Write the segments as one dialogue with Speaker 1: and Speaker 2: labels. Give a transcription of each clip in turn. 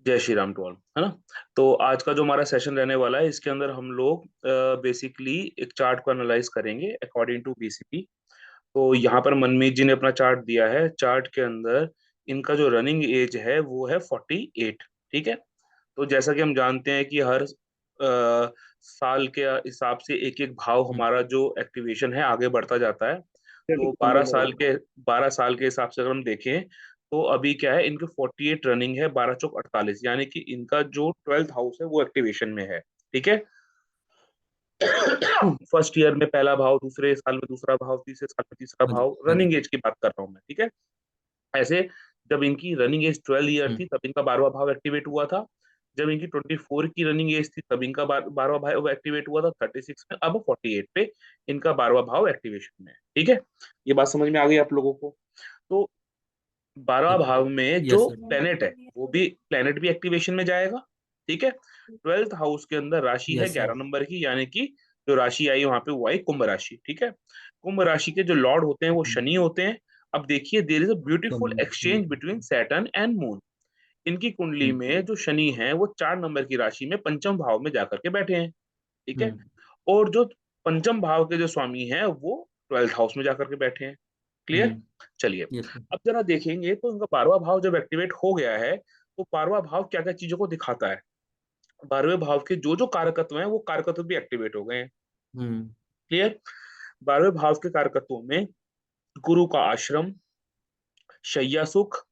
Speaker 1: जय Shri Ram to all, है ना। तो आज का जो हमारा सेशन रहने वाला है, इसके अंदर हम लोग बेसिकली एक चार्ट को एनालाइज करेंगे अकॉर्डिंग टू बीसीपी। तो यहाँ पर मनमीत जी ने अपना चार्ट दिया है। चार्ट के अंदर इनका जो रनिंग एज है वो है 48। ठीक है। तो जैसा कि हम जानते हैं कि हर साल के हिसाब से एक एक भाव
Speaker 2: हम्म,
Speaker 1: हमारा जो एक्टिवेशन है आगे बढ़ता जाता है। तो 12 साल के हिसाब से अगर हम देखें तो अभी क्या है, इनके 48 रनिंग है, 12 चौक 48, यानी कि इनका जो 12th हाउस है वो एक्टिवेशन में है। ठीक है। फर्स्ट ईयर में पहला भाव, दूसरे साल में दूसरा भाव, तीसरे साल में तीसरा
Speaker 2: हाँ जी,
Speaker 1: भाव,
Speaker 2: हाँ जी।
Speaker 1: रनिंग एज की बात कर रहा हूँ मैं। ठीक है। ऐसे जब इनकी रनिंग एज 12 ईयर
Speaker 2: हम्म,
Speaker 1: थी तब इनका 12वां भाव एक्टिवेट हुआ था। जब इनकी 24 की रनिंग एज थी तब इनका 12वां भाव एक्टिवेट हुआ था 36 में। अब 48 पे इनका 12वां भाव एक्टिवेशन में है। ठीक है। ये बात समझ में आ गई आप लोगों को। तो 12वां भाव में जो
Speaker 2: यस सर।
Speaker 1: प्लेनेट है वो भी, प्लेनेट भी एक्टिवेशन में जाएगा। ठीक है। 12th हाउस के अंदर राशि है
Speaker 2: यस सर।
Speaker 1: 11 नंबर की, यानी कि जो राशि आई वहां पे वो आई कुंभ राशि। ठीक है। कुंभ राशि के जो लॉर्ड होते हैं वो
Speaker 2: हम्म,
Speaker 1: शनि होते हैं। अब देखिए, there is a beautiful
Speaker 2: come,
Speaker 1: exchange between Saturn and Moon. इनकी कुंडली
Speaker 2: हम्म,
Speaker 1: में जो शनि है वो 4 नंबर की राशि में पंचम भाव में जाकर के बैठे हैं। ठीक है।
Speaker 2: हम्म,
Speaker 1: और जो पंचम भाव के जो स्वामी हैं वो 12th हाउस में जाकर के बैठे हैं। क्लियर।
Speaker 2: हम्म,
Speaker 1: चलिए,
Speaker 2: यस सर।
Speaker 1: अब जरा देखेंगे तो इनका 12वां भाव जब एक्टिवेट हो गया है तो 12वां भाव क्या क्या चीजों को दिखाता है। 12वें भाव के जो जो कारकत्व हैं वो कारकत्व भी एक्टिवेट हो गए हैं।
Speaker 2: Hmm,
Speaker 1: clear. 12वें भाव के कारकत्वों में गुरु का आश्रम, शैया सुख,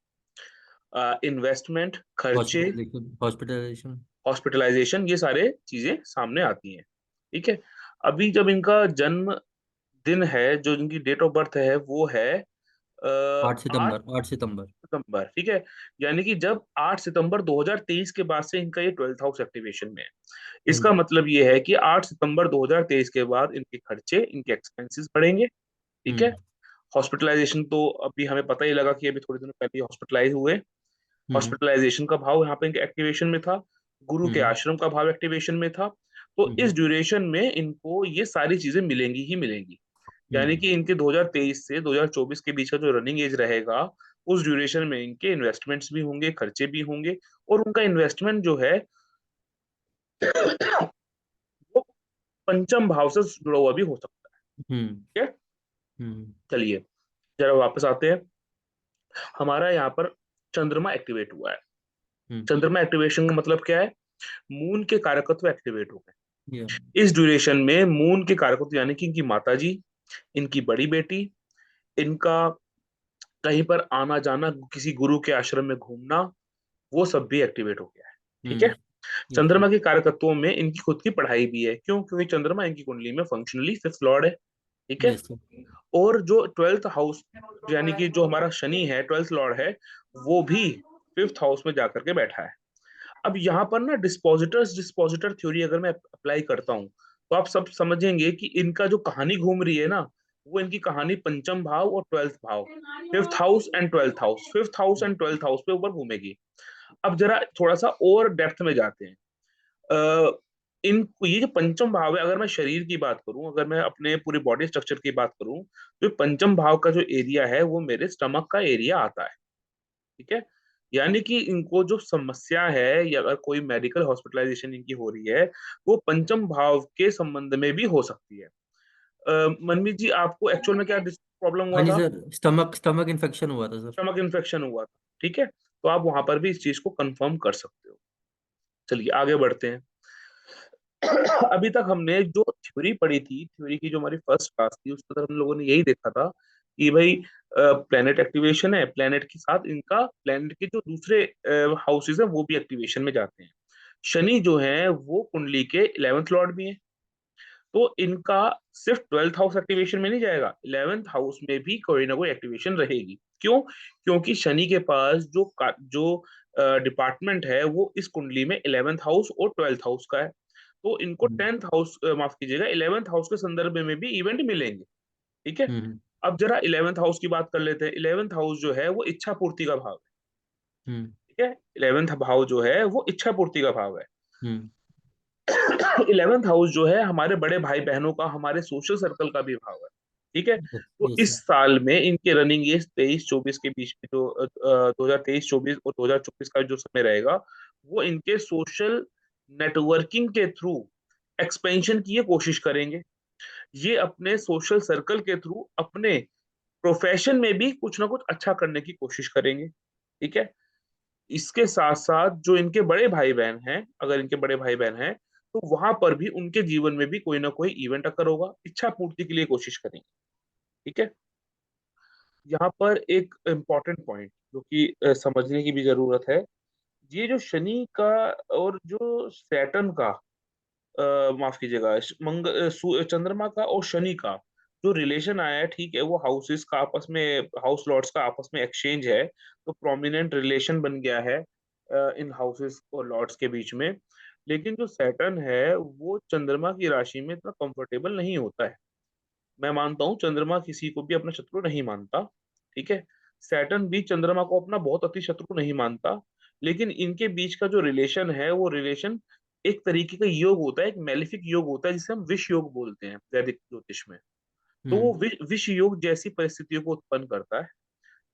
Speaker 1: इन्वेस्टमेंट, खर्चे,
Speaker 2: हॉस्पिटलाइजेशन, हॉस्पिटलाइजेशन।
Speaker 1: हॉस्पिटलाइजेशन, ये सारे चीजें सामने आती हैं। ठीक है। अभी जब इनका जन्म दिन है, जो इनकी डेट ऑफ बर्थ है वो है 8
Speaker 2: 8 सितंबर।
Speaker 1: सितंबर। ठीक है। यानी कि जब 8 सितंबर 2023 के बाद से इनका ये 12th हाउस एक्टिवेशन में है।
Speaker 2: हाँ
Speaker 1: इसका
Speaker 2: जी।
Speaker 1: मतलब ये है कि 8 सितंबर 2023 के बाद इनके खर्चे, इनके एक्सपेंसेस बढ़ेंगे। ठीक है।
Speaker 2: हम्म,
Speaker 1: हॉस्पिटलाइजेशन तो अभी हमें पता ही लगा कि अभी थोड़े दिनों पहले हॉस्पिटलाइज हुए।
Speaker 2: हम्म,
Speaker 1: हॉस्पिटलाइजेशन का भाव यहाँ पे इनके एक्टिवेशन में था। गुरु के
Speaker 2: हम्म,
Speaker 1: आश्रम का भाव एक्टिवेशन में था। तो इस
Speaker 2: हम्म,
Speaker 1: ड्यूरेशन में इनको ये सारी चीजें मिलेंगी ही मिलेंगी। यानी
Speaker 2: हम्म,
Speaker 1: कि इनके 2023 से 2024 के बीच का जो रनिंग एज रहेगा, उस ड्यूरेशन में इनके इन्वेस्टमेंट्स भी होंगे, खर्चे भी होंगे। और उनका इन्वेस्टमेंट जो है वो पंचम भाव से जुड़ा हुआ भी हो सकता
Speaker 2: हम्म,
Speaker 1: है। ठीक है।
Speaker 2: हम्म,
Speaker 1: चलिए, जरा वापस आते हैं। हमारा यहाँ पर चंद्रमा एक्टिवेट हुआ है।
Speaker 2: हम्म,
Speaker 1: चंद्रमा एक्टिवेशन का मतलब क्या है? मून के कारकत्व एक्टिवेट हो गए।
Speaker 2: या,
Speaker 1: इस ड्यूरेशन में मून के कारकत्व यानी कि इनकी माता जी, इनकी बड़ी बेटी, इनका कहीं पर आना जाना, किसी गुरु के आश्रम में घूमना, वो सब भी एक्टिवेट हो गया है। ठीक है।
Speaker 2: हम्म, यस सर।
Speaker 1: चंद्रमा के कारकत्वों में इनकी खुद की पढ़ाई भी है। क्यों? क्योंकि चंद्रमा इनकी कुंडली में फंक्शनली 5th लॉर्ड है। ठीक है।
Speaker 2: Yes sir.
Speaker 1: और जो 12th हाउस, यानी कि जो हमारा शनि है 12th लॉर्ड है, वो भी 5th हाउस में जाकर के बैठा है। अब यहाँ पर ना डिस्पोजिटर थ्योरी अगर मैं अप्लाई करता हूँ तो आप सब समझेंगे कि इनका जो कहानी घूम रही है ना, वो इनकी कहानी पंचम भाव और 12th भाव, 5th house and 12th house पे ऊपर घूमेगी। अब जरा थोड़ा सा और डेप्थ में जाते हैं। इन ये जो पंचम भाव है, अगर मैं शरीर की बात करूं, अगर मैं अपने पूरी बॉडी स्ट्रक्चर की बात करूं, तो पंचम भाव का जो एरिया है वो मेरे स्टमक का एरिया आता है। ठीक है। यानी कि इनको जो समस्या है या अगर कोई मेडिकल हॉस्पिटलाइजेशन इनकी हो रही है, वो पंचम भाव के संबंध में भी हो सकती है। मनमीत जी, आपको एक्चुअल में क्या प्रॉब्लम
Speaker 2: हाँ
Speaker 1: हुआ
Speaker 2: जी
Speaker 1: था?
Speaker 2: सर, स्टमक इन्फेक्शन हुआ था सर।
Speaker 1: स्टमक इन्फेक्शन हुआ था। ठीक है। तो आप वहां पर भी इस चीज को कंफर्म कर सकते हो। चलिए आगे बढ़ते हैं। अभी तक हमने जो थ्योरी पढ़ी थी, थ्योरी की जो हमारी फर्स्ट क्लास थी, उसके अंदर हम लोगों ने यही देखा था कि भाई प्लेनेट एक्टिवेशन है, प्लेनेट के साथ इनका प्लेनेट के जो दूसरे हाउसेज है वो भी एक्टिवेशन में जाते हैं। शनि जो है वो कुंडली के 11th लॉर्ड भी है। तो इनका सिर्फ 12th हाउस एक्टिवेशन में नहीं जाएगा, 11th हाउस में भी कोई ना कोई एक्टिवेशन रहेगी। क्यों? क्योंकि शनि के पास जो डिपार्टमेंट है वो इस कुंडली में 11th हाउस और 12th हाउस का है। तो इनको
Speaker 2: हम्म,
Speaker 1: 10th हाउस, माफ कीजिएगा, 11th हाउस के संदर्भ में भी इवेंट मिलेंगे। ठीक है।
Speaker 2: हम्म,
Speaker 1: अब जरा 11th हाउस की बात कर लेते हैं। 11th हाउस जो है वो इच्छा पूर्ति का भाव है।
Speaker 2: हम्म,
Speaker 1: ठीक है। 11th भाव जो है वो इच्छा पूर्ति का भाव है।
Speaker 2: हम्म,
Speaker 1: 11th हाउस जो है हमारे बड़े भाई बहनों का, हमारे सोशल सर्कल का भी भाव है। ठीक है। तो
Speaker 2: यस
Speaker 1: इस
Speaker 2: सर।
Speaker 1: साल में इनके रनिंग एज 23-24 के बीच में, जो 2023-24 और 2024 का जो समय रहेगा, वो इनके सोशल नेटवर्किंग के थ्रू एक्सपेंशन की ये कोशिश करेंगे। ये अपने सोशल सर्कल के थ्रू अपने प्रोफेशन में भी कुछ ना कुछ अच्छा करने की कोशिश करेंगे। ठीक है। इसके साथ साथ जो इनके बड़े भाई बहन हैं, अगर इनके बड़े भाई बहन हैं, तो वहां पर भी उनके जीवन में भी कोई ना कोई इवेंट अकर होगा, इच्छा पूर्ति के लिए कोशिश करेंगे। ठीक है। यहाँ पर एक इम्पॉर्टेंट पॉइंट जो कि समझने की भी जरूरत है, ये जो शनि का और जो सैटर्न का, माफ कीजिएगा, चंद्रमा का और शनि का जो रिलेशन आया है, ठीक है, वो हाउसेस का आपस में, हाउस लॉर्ड्स का आपस में एक्सचेंज है, तो प्रोमिनेंट रिलेशन बन गया है इन हाउसेस और लॉर्ड्स के बीच में। लेकिन जो सैटर्न है वो चंद्रमा की राशि में इतना कंफर्टेबल नहीं होता है। मैं मानता हूँ चंद्रमा किसी को भी अपना शत्रु नहीं मानता। ठीक है। सैटर्न भी चंद्रमा को अपना बहुत अति शत्रु नहीं मानता। लेकिन इनके बीच का जो रिलेशन है, वो रिलेशन एक तरीके का योग होता है, एक मेलिफिक योग होता है, जिसे हम विष योग बोलते हैं वैदिक ज्योतिष में। तो वो
Speaker 2: हम्म।
Speaker 1: विष योग जैसी परिस्थितियों को उत्पन्न करता है।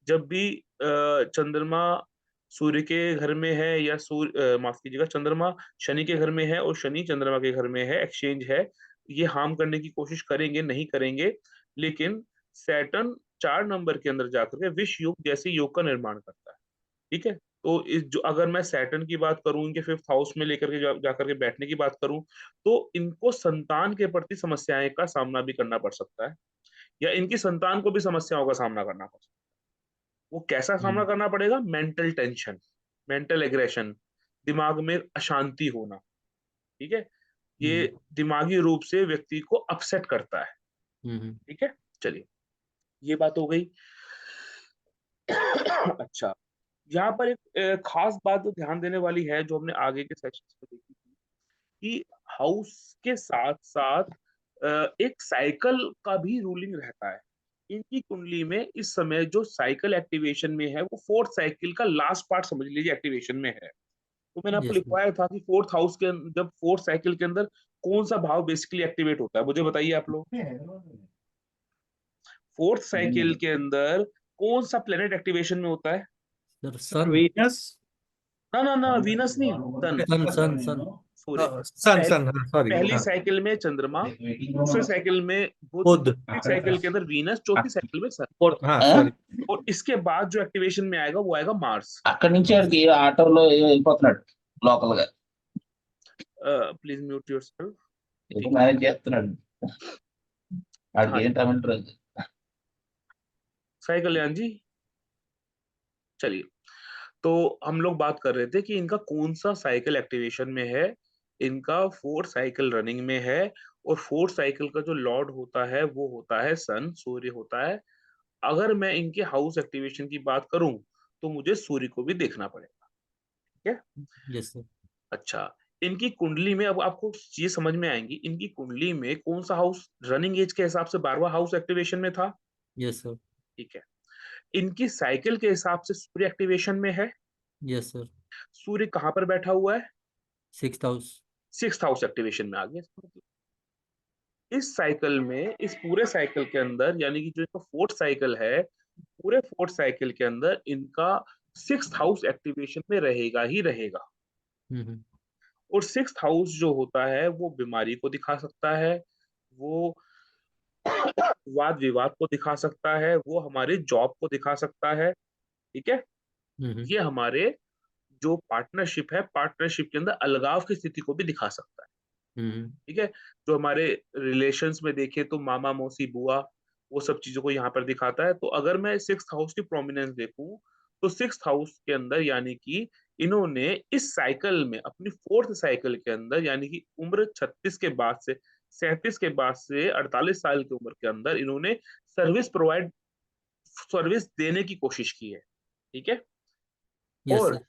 Speaker 1: जब भी चंद्रमा सूर्य के घर में है, या सूर्य, माफ कीजिएगा, चंद्रमा शनि के घर में है और शनि चंद्रमा के घर में है, एक्सचेंज है, ये हार्म करने की कोशिश करेंगे, नहीं करेंगे। लेकिन सैटर्न 4 नंबर के अंदर जाकर के विष योग जैसे योग का निर्माण करता है। ठीक है। तो इस जो, अगर मैं सैटर्न की बात करूं, इनके 5th हाउस में लेकर के जाकर के बैठने की बात करूं, तो इनको संतान के प्रति समस्याएं का सामना भी करना पड़ सकता है, या इनकी संतान को भी समस्याओं का सामना करना पड़ सकता है। वो कैसा सामना
Speaker 2: हम्म।
Speaker 1: करना पड़ेगा? मेंटल टेंशन, मेंटल एग्रेशन, दिमाग में अशांति होना। ठीक है। ये
Speaker 2: हम्म।
Speaker 1: दिमागी रूप से व्यक्ति को अपसेट करता है।
Speaker 2: हम्म।
Speaker 1: ठीक है। चलिए, ये बात हो गई। अच्छा, यहाँ पर एक खास बात जो ध्यान देने वाली है, जो हमने आगे के सेशंस में देखी थी, कि हाउस के साथ साथ एक साइकिल का भी रूलिंग रहता है। इनकी कुंडली में इस समय जो साइकिल एक्टिवेशन में है, वो 4th साइकिल का लास्ट पार्ट समझ लीजिए एक्टिवेशन में है। तो मैंने आपको
Speaker 2: यस सर।
Speaker 1: लिखवाया था कि 4th हाउस के जब 4th साइकिल के अंदर कौन सा भाव बेसिकली एक्टिवेट होता है, मुझे बताइए आप लोग। 4th साइकिल के अंदर कौन सा प्लेनेट एक्टिवेशन में होता है?
Speaker 2: सर सन।
Speaker 3: वीनस।
Speaker 1: ना ना ना, वीनस नहीं, सन।
Speaker 2: सन सन सन।
Speaker 1: सूर्य।
Speaker 3: सन
Speaker 1: पहल,
Speaker 3: सन, हाँ सॉरी,
Speaker 1: पहली
Speaker 3: हाँ।
Speaker 1: साइकिल में चंद्रमा, दूसरे साइकिल में बुध,
Speaker 3: बुध।
Speaker 1: तीसरी साइकिल के अंदर वीनस, चौथी साइकिल में सन।
Speaker 3: फोर्थ, हाँ सॉरी।
Speaker 1: और इसके बाद जो एक्टिवेशन में आएगा वो आएगा मार्स।
Speaker 4: అక్కడి నుంచి ఆడికి ఆటోలో వెళ్ళిపోతున్నాడు లోకల్ గా.
Speaker 1: Please mute yourself.
Speaker 4: ఏదో మేనేజ్ చేస్తున్నాడు. ఆడికి
Speaker 1: हाँ जी,
Speaker 4: ఏంటంటారు?
Speaker 1: साई कल्याण जी। चलिए, तो हम लोग बात कर रहे थे कि इनका कौन सा साइकिल एक्टिवेशन में है। इनका 4th साइकिल रनिंग में है, और 4th साइकिल का जो लॉर्ड होता है वो होता है सन, सूर्य होता है। अगर मैं इनके हाउस एक्टिवेशन की बात करूं, तो मुझे सूर्य को भी देखना पड़ेगा। ठीक है।
Speaker 2: Yes sir.
Speaker 1: अच्छा, इनकी कुंडली में अब आपको चीज समझ में आएंगी, इनकी कुंडली में कौन सा हाउस रनिंग एज के हिसाब से 12वां हाउस एक्टिवेशन में था।
Speaker 2: Yes sir.
Speaker 1: ठीक है। इनकी साइकिल के हिसाब से सूर्य एक्टिवेशन में है।
Speaker 2: Yes sir.
Speaker 1: सूर्य कहाँ पर बैठा हुआ है?
Speaker 2: 6th house.
Speaker 1: 6th house activation में आ गया। इस साइकिल में, इस पूरे साइकिल के अंदर, यानी कि जो इनका 4th साइकिल है, पूरे 4th साइकिल के अंदर इनका 6th हाउस एक्टिवेशन में रहेगा ही रहेगा।
Speaker 2: हम्म।
Speaker 1: और 6th हाउस जो होता है वो बीमारी को दिखा सकता है, वो वाद विवाद को दिखा सकता है, वो हमारे जॉब को दिखा सकता है। ठीक है।
Speaker 2: हम्म।
Speaker 1: ये हमारे जो पार्टनरशिप है, पार्टनरशिप के अंदर अलगाव की स्थिति को भी दिखा सकता है।
Speaker 2: हम्म।
Speaker 1: ठीक है। जो हमारे रिलेशंस में देखे तो मामा मौसी बुआ, वो सब चीजों को यहाँ पर दिखाता है। तो अगर मैं 6th हाउस की प्रोमिनेंस देखूं, तो 6th हाउस के अंदर, यानी कि इन्होंने इस साइकिल में, अपनी 4th साइकिल के अंदर, यानी कि उम्र 36 के बाद से, 37 के बाद से 48 साल की उम्र के अंदर, इन्होंने सर्विस देने की कोशिश की है। ठीक है।
Speaker 2: यस
Speaker 1: और
Speaker 2: सर।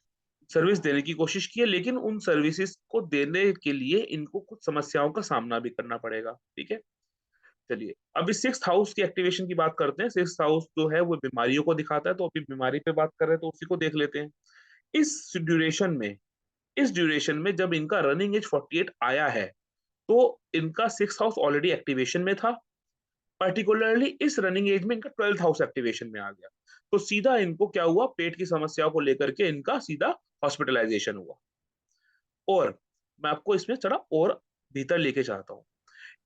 Speaker 1: सर्विस देने की कोशिश की है, लेकिन उन सर्विसेज को देने के लिए इनको कुछ समस्याओं का सामना भी करना पड़ेगा। ठीक है। चलिए, अभी 6th हाउस की एक्टिवेशन की बात करते हैं। 6th हाउस जो है वो बीमारियों को दिखाता है, तो अभी बीमारी पे बात कर रहे हैं, तो उसी को देख लेते हैं। इस ड्यूरेशन में, जब इनका रनिंग एज 48 आया है, तो इनका 6th हाउस ऑलरेडी एक्टिवेशन में था। पर्टिकुलरली इस रनिंग एज में इनका 12th हाउस एक्टिवेशन में आ गया, तो सीधा इनको क्या हुआ, पेट की समस्याओं को लेकर के इनका सीधा हॉस्पिटलाइजेशन हुआ। और मैं आपको इसमें थोड़ा और भीतर लेके चाहता हूँ,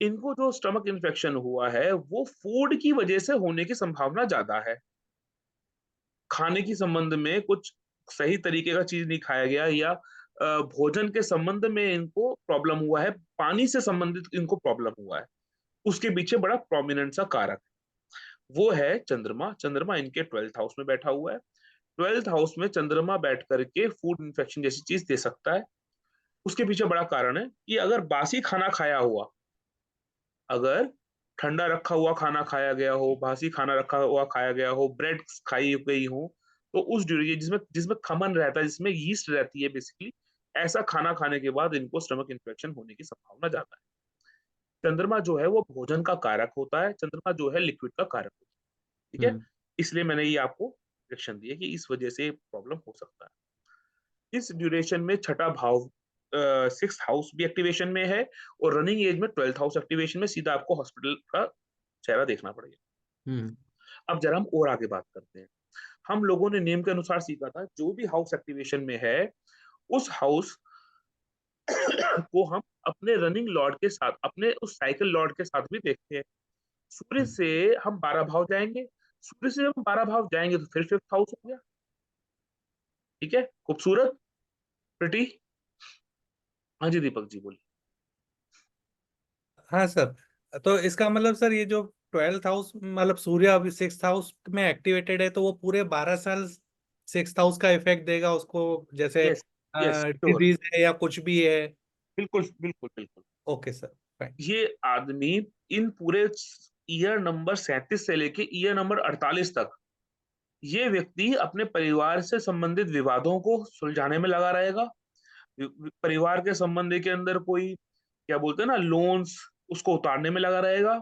Speaker 1: इनको जो स्टमक इन्फेक्शन हुआ है वो फूड की वजह से होने की संभावना ज्यादा है। खाने की संबंध में कुछ सही तरीके का चीज नहीं खाया गया, या भोजन के संबंध में इनको प्रॉब्लम हुआ है, पानी से संबंधित इनको प्रॉब्लम हुआ है, उसके पीछे बड़ा प्रोमिनेंट सा कारक वो है चंद्रमा। चंद्रमा इनके 12th हाउस में बैठा हुआ है। 12th हाउस में चंद्रमा बैठ करके फूड इन्फेक्शन जैसी चीज दे सकता है। उसके पीछे बड़ा कारण है कि अगर बासी खाना खाया हुआ, अगर ठंडा रखा हुआ खाना खाया गया हो, बासी खाना रखा हुआ खाया गया हो, ब्रेड खाई गई हो, तो उस ड्यूरेशन जिसमें जिसमें खमन रहता है, जिसमें यीस्ट रहती है बेसिकली, ऐसा खाना खाने के बाद इनको स्टमक इन्फेक्शन होने की संभावना ज्यादा है। चंद्रमा जो है वो भोजन का कारक होता है, चंद्रमा जो है लिक्विड का कारक होता है, ठीक है।
Speaker 2: हम्म
Speaker 1: इसलिए मैंने ये आपको प्रेडिक्शन दी है कि इस वजह से प्रॉब्लम हो सकता है। इस ड्यूरेशन में छठा भाव 6th हाउस भी एक्टिवेशन में है, और रनिंग एज में 12th हाउस एक्टिवेशन में, सीधा आपको हॉस्पिटल का चेहरा देखना पड़ेगा।
Speaker 2: हम्म
Speaker 1: अब जरा हम और आगे बात करते हैं। हम लोगों ने नियम के अनुसार सीखा था, जो भी हाउस एक्टिवेशन में है उस हाउस को हम अपने रनिंग लॉर्ड के साथ, अपने उस साइकिल लॉर्ड के साथ भी देखते हैं। सूर्य
Speaker 2: हम्म।
Speaker 1: से हम 12 भाव जाएंगे, सूर्य से जब हम 12 भाव जाएंगे तो फिर 5th हाउस हो गया। ठीक है, खूबसूरत, प्रिटी। हाँ जी दीपक जी बोलिए।
Speaker 3: हाँ सर। तो इसका मतलब सर ये जो 12th हाउस मतलब सूर्य अभी 6th हाउस में एक्टिवेटेड है, तो वो पूरे 12 साल 6th हाउस का इफेक्ट देगा उसको, जैसे
Speaker 1: यस, यस श्योर,
Speaker 3: डिजीज है या कुछ भी है।
Speaker 1: बिल्कुल बिल्कुल बिल्कुल।
Speaker 3: Okay sir, fine.
Speaker 1: ये आदमी इन पूरे ईयर नंबर 37 से लेके ईयर नंबर 48 तक, ये व्यक्ति अपने परिवार से संबंधित विवादों को सुलझाने में लगा रहेगा। परिवार के संबंध के अंदर कोई क्या बोलते हैं ना, लोन्स, उसको उतारने में लगा रहेगा,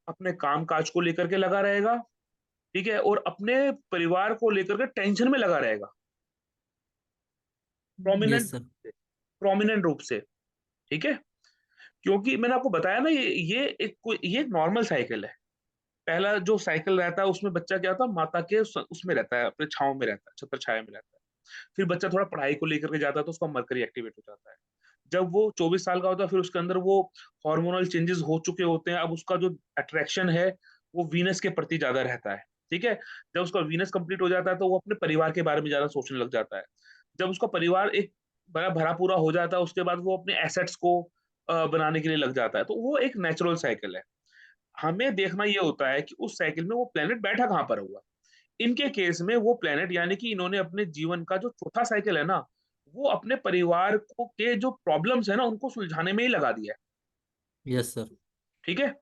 Speaker 1: अपने काम काज को लेकर के लगा रहेगा, ठीक है, और अपने परिवार को लेकर के टेंशन में लगा रहेगा,
Speaker 2: यस
Speaker 1: प्रोमिनेंट
Speaker 2: सर।
Speaker 1: प्रोमिनेंट रूप से, ठीक है। क्योंकि मैंने आपको बताया ना, ये एक नॉर्मल साइकिल है। पहला जो साइकिल रहता है उसमें बच्चा क्या होता है, माता के उसमें रहता है, अपने छांव में रहता है, छत्र छाया में रहता है। फिर बच्चा थोड़ा पढ़ाई को लेकर के जाता है तो उसका मरकरी एक्टिवेट हो जाता है। जब वो 24 साल का होता है फिर उसके अंदर वो हार्मोनल चेंजेस हो चुके होते हैं, अब उसका जो अट्रैक्शन है वो वीनस के प्रति ज्यादा रहता है, ठीक है। जब उसका वीनस कंप्लीट हो जाता है तो वो अपने परिवार के बारे में ज्यादा सोचने लग जाता है। जब उसका परिवार एक बड़ा भरा पूरा हो जाता है उसके बाद वो अपने एसेट्स को बनाने के लिए लग जाता है, तो वो एक नेचुरल साइकिल है। हमें देखना ये होता है कि उस साइकिल में वो प्लेनेट बैठा कहाँ पर हुआ। इनके केस में वो प्लेनेट, यानी कि इन्होंने अपने जीवन का जो चौथा साइकिल है ना, वो अपने परिवार को के जो प्रॉब्लम्स है ना उनको सुलझाने में ही लगा दिया है,
Speaker 2: यस सर।
Speaker 1: ठीक है।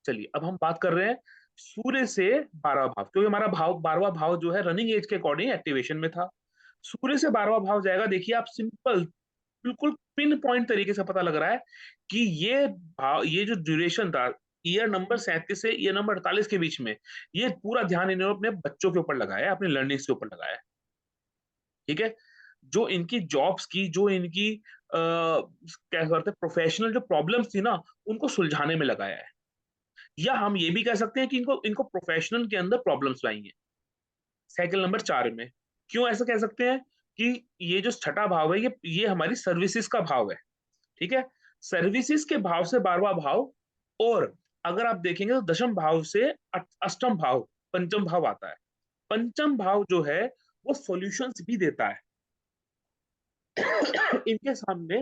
Speaker 1: चलिए अब हम बात कर रहे हैं सूर्य से 12वां भाव, क्योंकि हमारा भाव 12वां भाव जो है रनिंग एज के अकॉर्डिंग एक्टिवेशन में था। सूर्य से 12वां भाव जाएगा, देखिए आप सिंपल, बिल्कुल पिन पॉइंट तरीके से पता लग रहा है कि ये भाव, ये जो ड्यूरेशन था ईयर नंबर 37 से ईयर नंबर 48 के बीच में, ये पूरा ध्यान इन्होंने अपने बच्चों के ऊपर लगाया है, अपनी लर्निंग्स के ऊपर लगाया है, ठीक है। जो इनकी जॉब्स की, जो इनकी क्या कहते हैं प्रोफेशनल जो प्रॉब्लम्स थी ना, उनको सुलझाने में लगाया है। या हम ये भी कह सकते हैं कि इनको इनको प्रोफेशनल के अंदर प्रॉब्लम्स लाई हैं साइकिल नंबर 4 में। क्यों ऐसा कह सकते हैं कि ये जो छठा भाव है ये हमारी सर्विसेज का भाव है, ठीक है। सर्विसेज के भाव से 12वां भाव, और अगर आप देखेंगे तो दशम भाव से अष्टम भाव, पंचम भाव आता है। पंचम भाव जो है वो सॉल्यूशंस भी देता है। इनके सामने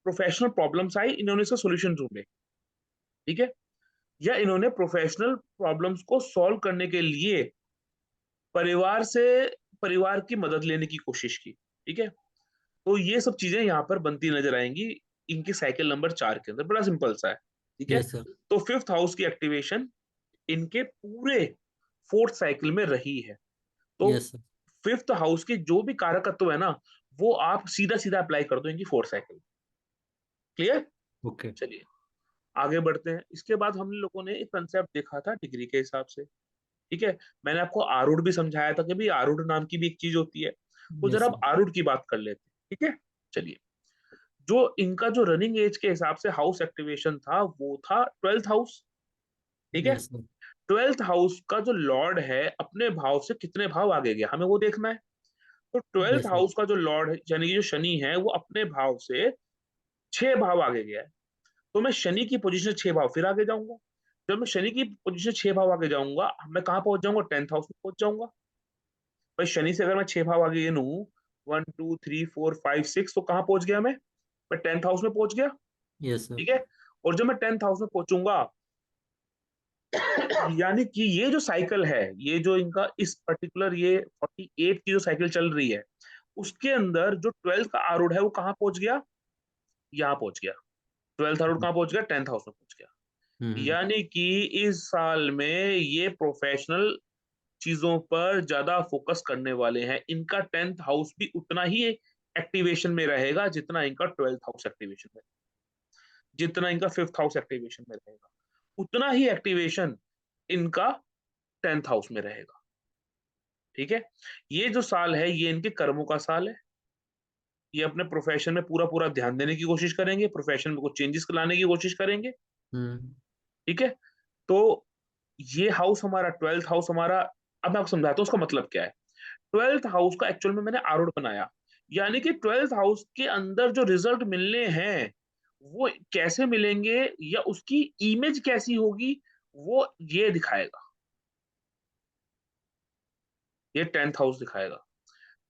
Speaker 1: प्रोफेशनल प्रॉब्लम्स आई, इन्होंने इसका सॉल्यूशन ढूंढे, ठीक है। या इन्होंने प्रोफेशनल प्रॉब्लम्स को सॉल्व करने के लिए परिवार से, परिवार की मदद लेने की कोशिश की, ठीक है। तो ये सब चीजें यहाँ पर बनती नजर आएंगी इनकी साइकिल नंबर 4 के अंदर, बड़ा सिंपल सा है, ठीक है।
Speaker 2: Yes sir.
Speaker 1: तो 5th हाउस की एक्टिवेशन इनके पूरे 4th साइकिल में रही है। तो
Speaker 2: यस सर।
Speaker 1: 5th हाउस के जो भी कारकत्व है ना, वो आप सीधा सीधा अप्लाई कर दो इनकी 4th साइकिल। क्लियर।
Speaker 2: ओके।
Speaker 1: चलिए आगे बढ़ते हैं। इसके बाद हम लोगों ने एक कंसेप्ट देखा था डिग्री के हिसाब से, ठीक है। मैंने आपको आरूढ़ भी समझाया था कि भाई आरूढ़ नाम की भी एक चीज होती है। तो
Speaker 2: यस
Speaker 1: जरा अब
Speaker 2: सर।
Speaker 1: आरूढ़ की बात कर लेते हैं, ठीक है। चलिए, जो इनका जो रनिंग एज के हिसाब से हाउस एक्टिवेशन था वो था 12th हाउस, ठीक है।
Speaker 2: Yes sir.
Speaker 1: ट्वेल्थ हाउस का जो लॉर्ड है अपने भाव से कितने भाव आगे गया, हमें वो देखना है। तो ट्वेल्थ
Speaker 2: यस
Speaker 1: हाउस का जो लॉर्ड है यानी कि जो शनि है वो अपने भाव से 6 भाव आगे गया है। तो मैं शनि की पोजीशन 6 भाव फिर आगे जाऊंगा। जब मैं शनि की पोजीशन 6 भाव आगे जाऊंगा, मैं कहाँ पहुंच जाऊंगा, 10th हाउस में पहुंच जाऊंगा। भाई शनि से अगर मैं 6 भाव आगे गिनूं, 1 2 3 4 5 6, तो कहाँ पहुंच गया मैं 10th हाउस में पहुंच गया।
Speaker 2: Yes sir.
Speaker 1: ठीक है। और जब मैं 10th हाउस में पहुंचूंगा, यानी कि ये जो साइकिल है, ये जो इनका इस पर्टिकुलर ये 48 की जो साइकिल चल रही है, उसके अंदर जो 12th का आरूढ़ है वो कहाँ पहुंच गया, यहाँ पहुंच गया। 12th आरूढ़ कहाँ पहुंच गया, 10th हाउस में पहुंच गया।
Speaker 2: हम्म।
Speaker 1: यानी कि इस साल में ये प्रोफेशनल चीजों पर ज्यादा फोकस करने वाले हैं। इनका 10th हाउस भी उतना ही एक्टिवेशन में रहेगा जितना इनका 12th हाउस एक्टिवेशन में, जितना इनका 5th हाउस एक्टिवेशन में रहेगा, उतना ही एक्टिवेशन इनका 10th हाउस में रहेगा। ठीक है। ये जो साल है ये इनके कर्मों का साल है। ये अपने प्रोफेशन में पूरा पूरा ध्यान देने की कोशिश करेंगे, प्रोफेशन में कुछ चेंजेस लाने की कोशिश करेंगे।
Speaker 2: हम्म।
Speaker 1: ठीक है। तो ये हाउस हमारा 12th हाउस हमारा, अब मैं आपको समझाता हूँ उसका मतलब क्या है। 12th हाउस का एक्चुअल में मैंने आरूढ़ बनाया, यानी कि 12th हाउस के अंदर जो रिजल्ट मिलने हैं वो कैसे मिलेंगे या उसकी इमेज कैसी होगी, वो ये दिखाएगा। ये 10th हाउस दिखाएगा।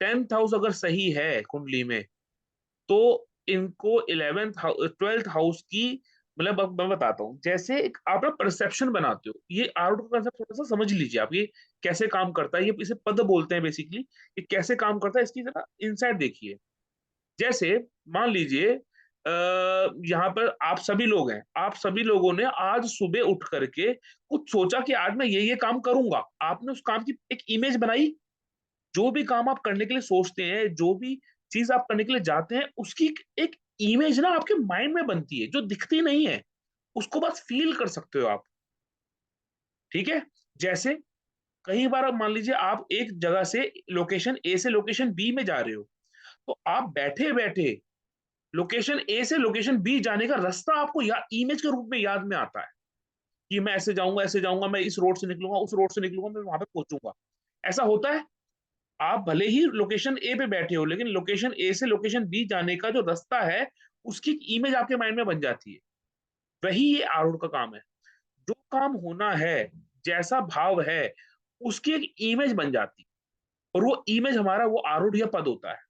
Speaker 1: 10th हाउस अगर सही है कुंडली में, तो इनको 12th हाउस की, मतलब अब मैं बताता हूँ, जैसे एक आप ना परसेप्शन बनाते हो, ये आउट का कंसेप्ट थोड़ा सा समझ लीजिए आप, ये कैसे काम करता है, ये इसे पद बोलते हैं बेसिकली। ये कैसे काम करता है इसकी जरा इनसाइट देखिए। जैसे मान लीजिए यहाँ पर आप सभी लोग हैं, आप सभी लोगों ने आज सुबह उठ करके कुछ सोचा कि आज मैं ये काम करूंगा, आपने उस काम की एक इमेज बनाई। जो भी काम आप करने के लिए सोचते हैं, जो भी चीज आप करने के लिए जाते हैं, उसकी एक इमेज ना आपके माइंड में बनती है जो दिखती नहीं है, उसको बस फील कर सकते हो आप। ठीक है। जैसे कई बार आप मान लीजिए आप एक जगह से लोकेशन ए से लोकेशन बी में जा रहे हो, तो आप बैठे बैठे लोकेशन ए से लोकेशन बी जाने का रास्ता आपको इमेज के रूप में याद में आता है कि मैं ऐसे जाऊंगा, मैं इस रोड से निकलूंगा, उस रोड से निकलूंगा, मैं वहां पे पहुंचूंगा। ऐसा होता है। आप भले ही लोकेशन ए पे बैठे हो, लेकिन लोकेशन ए से लोकेशन बी जाने का जो रास्ता है उसकी इमेज आपके माइंड में बन जाती है। वही ये आरूढ़ का काम है। जो काम होना है, जैसा भाव है, उसकी एक इमेज बन जाती है, और वो इमेज हमारा वो आरूढ़ या पद होता है।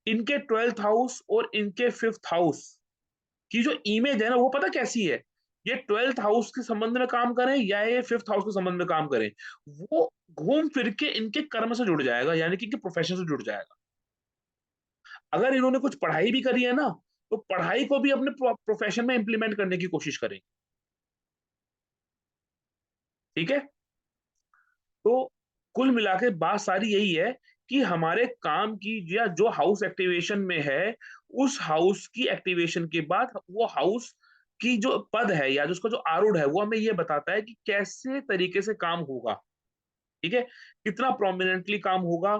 Speaker 1: इनके 12th हाउस और इनके 5th हाउस की जो इमेज है ना, वो पता कैसी है, ये 12th हाउस के संबंध में काम करें या ये 5th हाउस के संबंध में काम करें, वो घूम फिर के इनके कर्म से जुड़ जाएगा, यानी कि इनके प्रोफेशन से जुड़ जाएगा। अगर इन्होंने कुछ पढ़ाई भी करी है ना, तो पढ़ाई को भी अपने प्रोफेशन में इंप्लीमेंट करने की कोशिश करेंगे। ठीक है। तो कुल मिला के बात सारी यही है कि हमारे काम की या जो हाउस एक्टिवेशन में है, उस हाउस की एक्टिवेशन के बाद वो हाउस की जो पद है या जो उसका जो आरूढ़ है वो हमें ये बताता है कि कैसे तरीके से काम होगा। ठीक है। कितना प्रोमिनेंटली काम होगा,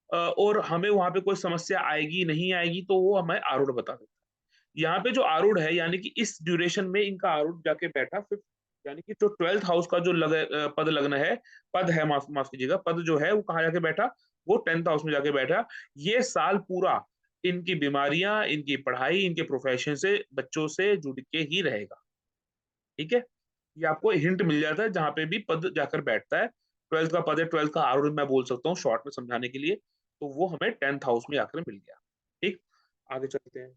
Speaker 1: और हमें वहां पे कोई समस्या आएगी नहीं आएगी, तो वो हमें आरूढ़ बता देता है। यहाँ पे जो आरूढ़ है, यानी कि इस ड्यूरेशन में इनका आरूढ़ जाके बैठा फिर, यानी कि जो 12th हाउस का जो पद लग्न है, पद है, माफ माफ कीजिएगा, पद जो है वो कहाँ जाके बैठा, वो 10th हाउस में जाके बैठा। ये साल पूरा इनकी बीमारियां, इनकी पढ़ाई, इनके प्रोफेशन से, बच्चों से जुड़ के ही रहेगा। ठीक है। ये आपको हिंट मिल जाता है जहां पे भी पद जाकर बैठता है। 12th का पद है, 12th का आरूढ़ मैं बोल सकता हूँ शॉर्ट में समझाने के लिए, तो वो हमें 10th हाउस में आकर मिल गया। ठीक। आगे चलते हैं।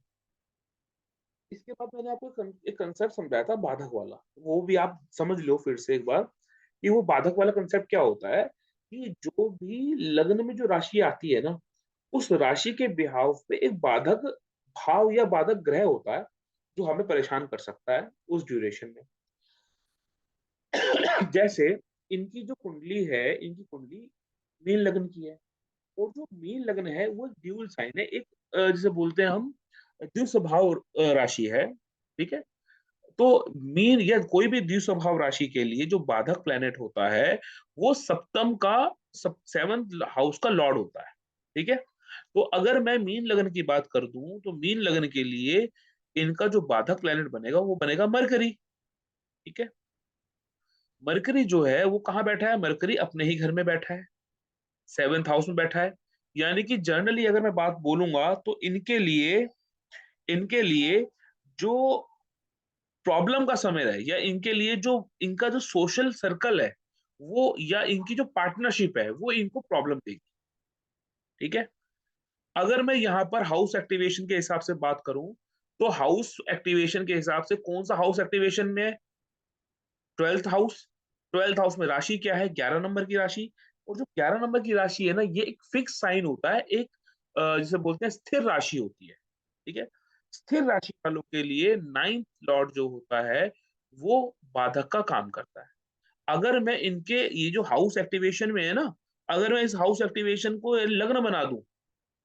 Speaker 1: इसके बाद मैंने आपको एक कंसेप्ट समझाया था बाधक वाला, वो भी आप समझ लो फिर से एक बार कि वो बाधक वाला कंसेप्ट क्या होता है। कि जो भी लग्न में जो राशि आती है ना, उस राशि के बिहाव पे एक बाधक भाव या बाधक ग्रह होता है जो हमें परेशान कर सकता है उस ड्यूरेशन में। जैसे इनकी जो कुंडली है, इनकी कुंडली मीन लग्न की है, और जो मीन लग्न है वो ड्यूल साइन है, एक जिसे बोलते हैं हम द्विस्वभाव राशि है। ठीक है। तो मीन या कोई भी द्विस्वभाव राशि के लिए जो बाधक प्लेनेट होता है, वो सप्तम का, 7th हाउस का लॉर्ड होता है। ठीक है। तो अगर मैं मीन लग्न की बात कर दूं, तो मीन लग्न के लिए इनका जो बाधक प्लेनेट बनेगा वो बनेगा मरकरी। ठीक है। मरकरी जो है वो कहाँ बैठा है? मरकरी अपने ही घर में बैठा है, 7th हाउस में बैठा है। यानी कि जनरली अगर मैं बात बोलूंगा तो इनके लिए जो प्रॉब्लम का समय है, या इनके लिए जो इनका जो सोशल सर्कल है वो, या इनकी जो पार्टनरशिप है वो इनको प्रॉब्लम देगी। ठीक है, अगर मैं यहाँ पर हाउस एक्टिवेशन के हिसाब से बात करूं तो हाउस एक्टिवेशन के हिसाब से कौन सा हाउस एक्टिवेशन में है? 12th house. 12th हाउस में राशि क्या है? 11 नंबर की राशि। और जो 11 नंबर की राशि है ना, ये एक फिक्स साइन होता है, एक जिसे बोलते हैं स्थिर राशि होती है। ठीक है, स्थिर राशि वालों के लिए 9th लॉर्ड जो होता है वो बाधक का काम करता है। अगर मैं इनके ये जो हाउस एक्टिवेशन में है ना, अगर मैं इस हाउस एक्टिवेशन को लग्न बना दूं,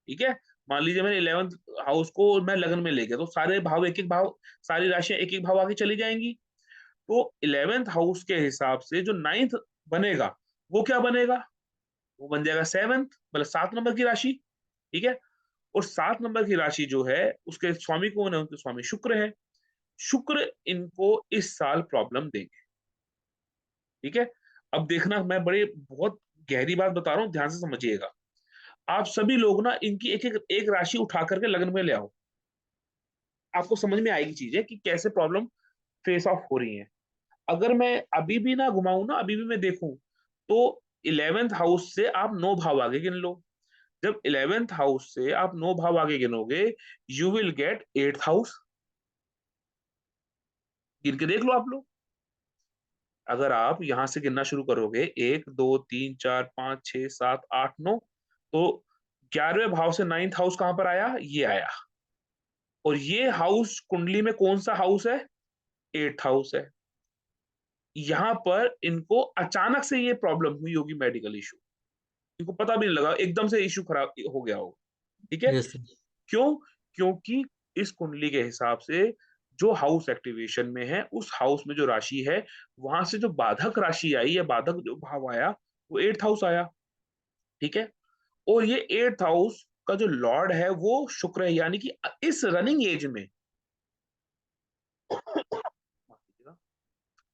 Speaker 1: ठीक है, मान लीजिए मैंने 11th हाउस को मैं लग्न में ले गया, तो सारे भाव एक एक भाव, सारी राशियां एक एक भाव आगे चली जाएंगी। तो 11th हाउस के हिसाब से जो 9th बनेगा वो क्या बनेगा? वो बन जाएगा 7th, मतलब 7 नंबर की राशि। ठीक है, और 7 नंबर की राशि जो है उसके स्वामी कौन है? उनके स्वामी शुक्र है। शुक्र इनको इस साल प्रॉब्लम देंगे। ठीक है, अब देखना, मैं बड़ी बहुत गहरी बात बता रहा हूँ, ध्यान से समझिएगा। आप सभी लोग ना इनकी एक राशि उठा करके लग्न में ले आओ, आपको समझ में आएगी चीजें कि कैसे प्रॉब्लम फेस ऑफ हो रही है। अगर मैं अभी भी ना घुमाऊं ना, अभी भी मैं देखूं, तो 11th हाउस से आप 9 भाव आगे गिन लो। जब 11th हाउस से आप 9 भाव आगे गिनोगे, you will get 8th house. गिन के देख लो आप लोग। अगर आप यहां से गिनना शुरू करोगे, 1 2 3 4 5 6 7 8 9, तो 11वें भाव से 9th हाउस कहां पर आया? ये आया। और ये हाउस कुंडली में कौन सा हाउस है? 8th हाउस है। यहां पर इनको अचानक से ये प्रॉब्लम हुई होगी, मेडिकल इशू, इनको पता भी नहीं लगा, एकदम से इशू खराब हो गया होगा। ठीक है,
Speaker 2: यस सर।
Speaker 1: क्यों? क्योंकि इस कुंडली के हिसाब से जो हाउस एक्टिवेशन में है, उस हाउस में जो राशि है, वहां से जो बाधक राशि आई या बाधक जो भाव आया वो 8th हाउस आया। ठीक है, और ये 8th हाउस का जो लॉर्ड है वो शुक्र है। यानी कि इस रनिंग एज में,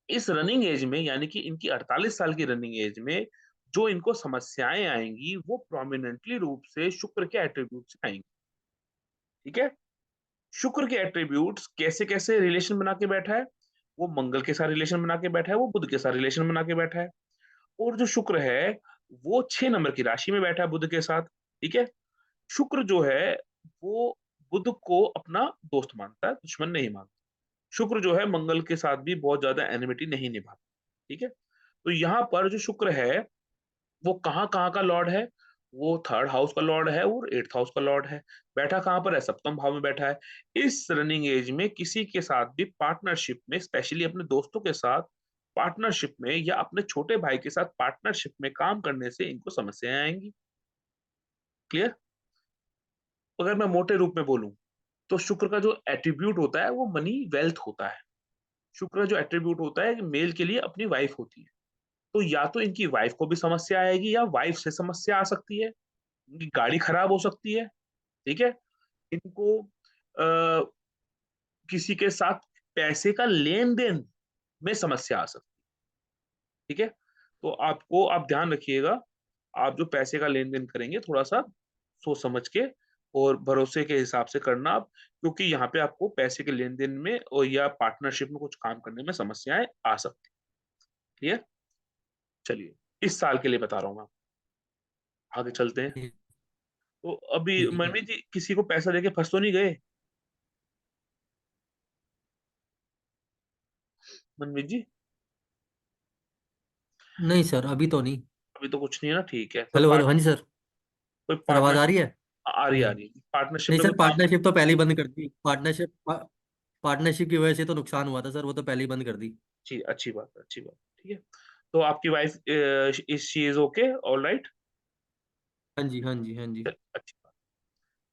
Speaker 1: इस रनिंग एज में, यानी कि इनकी 48 साल की रनिंग एज में जो इनको समस्याएं आएंगी वो प्रोमिनेंटली रूप से शुक्र के एट्रीब्यूट से आएंगी। ठीक है, शुक्र के एट्रीब्यूट्स कैसे कैसे रिलेशन बना के बैठा है? वो मंगल के साथ रिलेशन बना के बैठा है, वो बुध के साथ रिलेशन बना के बैठा है। और जो शुक्र है वो 6 नंबर की राशि में बैठा है बुध के साथ। ठीक है, शुक्र जो है वो बुध को अपना दोस्त मानता है, दुश्मन नहीं मानता। शुक्र जो है मंगल के साथ भी बहुत ज्यादा एनिमिटी नहीं निभाता। ठीक है, तो यहाँ पर जो शुक्र है वो कहाँ कहाँ का लॉर्ड है? वो 3rd हाउस का लॉर्ड है और 8th हाउस का लॉर्ड है। बैठा कहाँ पर है? 7th भाव में बैठा है। इस रनिंग एज में किसी के साथ भी पार्टनरशिप में, स्पेशली अपने दोस्तों के साथ पार्टनरशिप में, या अपने छोटे भाई के साथ पार्टनरशिप में काम करने से इनको समस्याएं आएंगी। क्लियर? अगर मैं मोटे रूप में बोलूं तो शुक्र का जो एट्रीब्यूट होता है वो मनी वेल्थ होता है। शुक्र का जो एट्रीब्यूट होता है मेल के लिए अपनी वाइफ होती है। तो या तो इनकी वाइफ को भी समस्या आएगी, या वाइफ से समस्या आ सकती है, इनकी गाड़ी खराब हो सकती है। ठीक है, इनको किसी के साथ पैसे का लेन देन में समस्या आ सकती है। ठीक है, तो आप ध्यान रखिएगा, आप जो पैसे का लेन देन करेंगे थोड़ा सा सोच समझ के और भरोसे के हिसाब से करना आप, क्योंकि यहाँ पे आपको पैसे के लेन देन में और या पार्टनरशिप में कुछ काम करने में समस्याएं आ सकती है। क्लियर? चलिए, इस साल के लिए बता रहा हूँ मैं, आगे चलते हैं। तो अभी
Speaker 2: ठीक है।
Speaker 1: मनमीत जी किसी को पैसा देके फंस तो नहीं गए? मनमीत जी
Speaker 2: नहीं सर, अभी तो नहीं।
Speaker 1: अभी तो कुछ नहीं है ना, ठीक है।
Speaker 2: हेलो हेलो, हाँ जी सर।
Speaker 1: कोई
Speaker 2: सर आवाज आ
Speaker 1: पार्टनरशिप
Speaker 2: रही है?
Speaker 1: आ रही, आ
Speaker 2: नहीं।
Speaker 1: रही पार्टनरशिप
Speaker 2: नहीं
Speaker 1: में
Speaker 2: सर,
Speaker 1: कोई काम?
Speaker 2: पार्टनरशिप तो पहले ही बंद कर दी। पार्टनरशिप की वजह से तो नुकसान हुआ था सर, वो तो पहले ही बंद कर दी।
Speaker 1: जी, अच्छी बात है, अच्छी बात। ठीक है, तो आपकी wife is she is okay, all right?
Speaker 2: हाँ जी, हाँ जी, हाँ जी।
Speaker 1: अच्छी बात।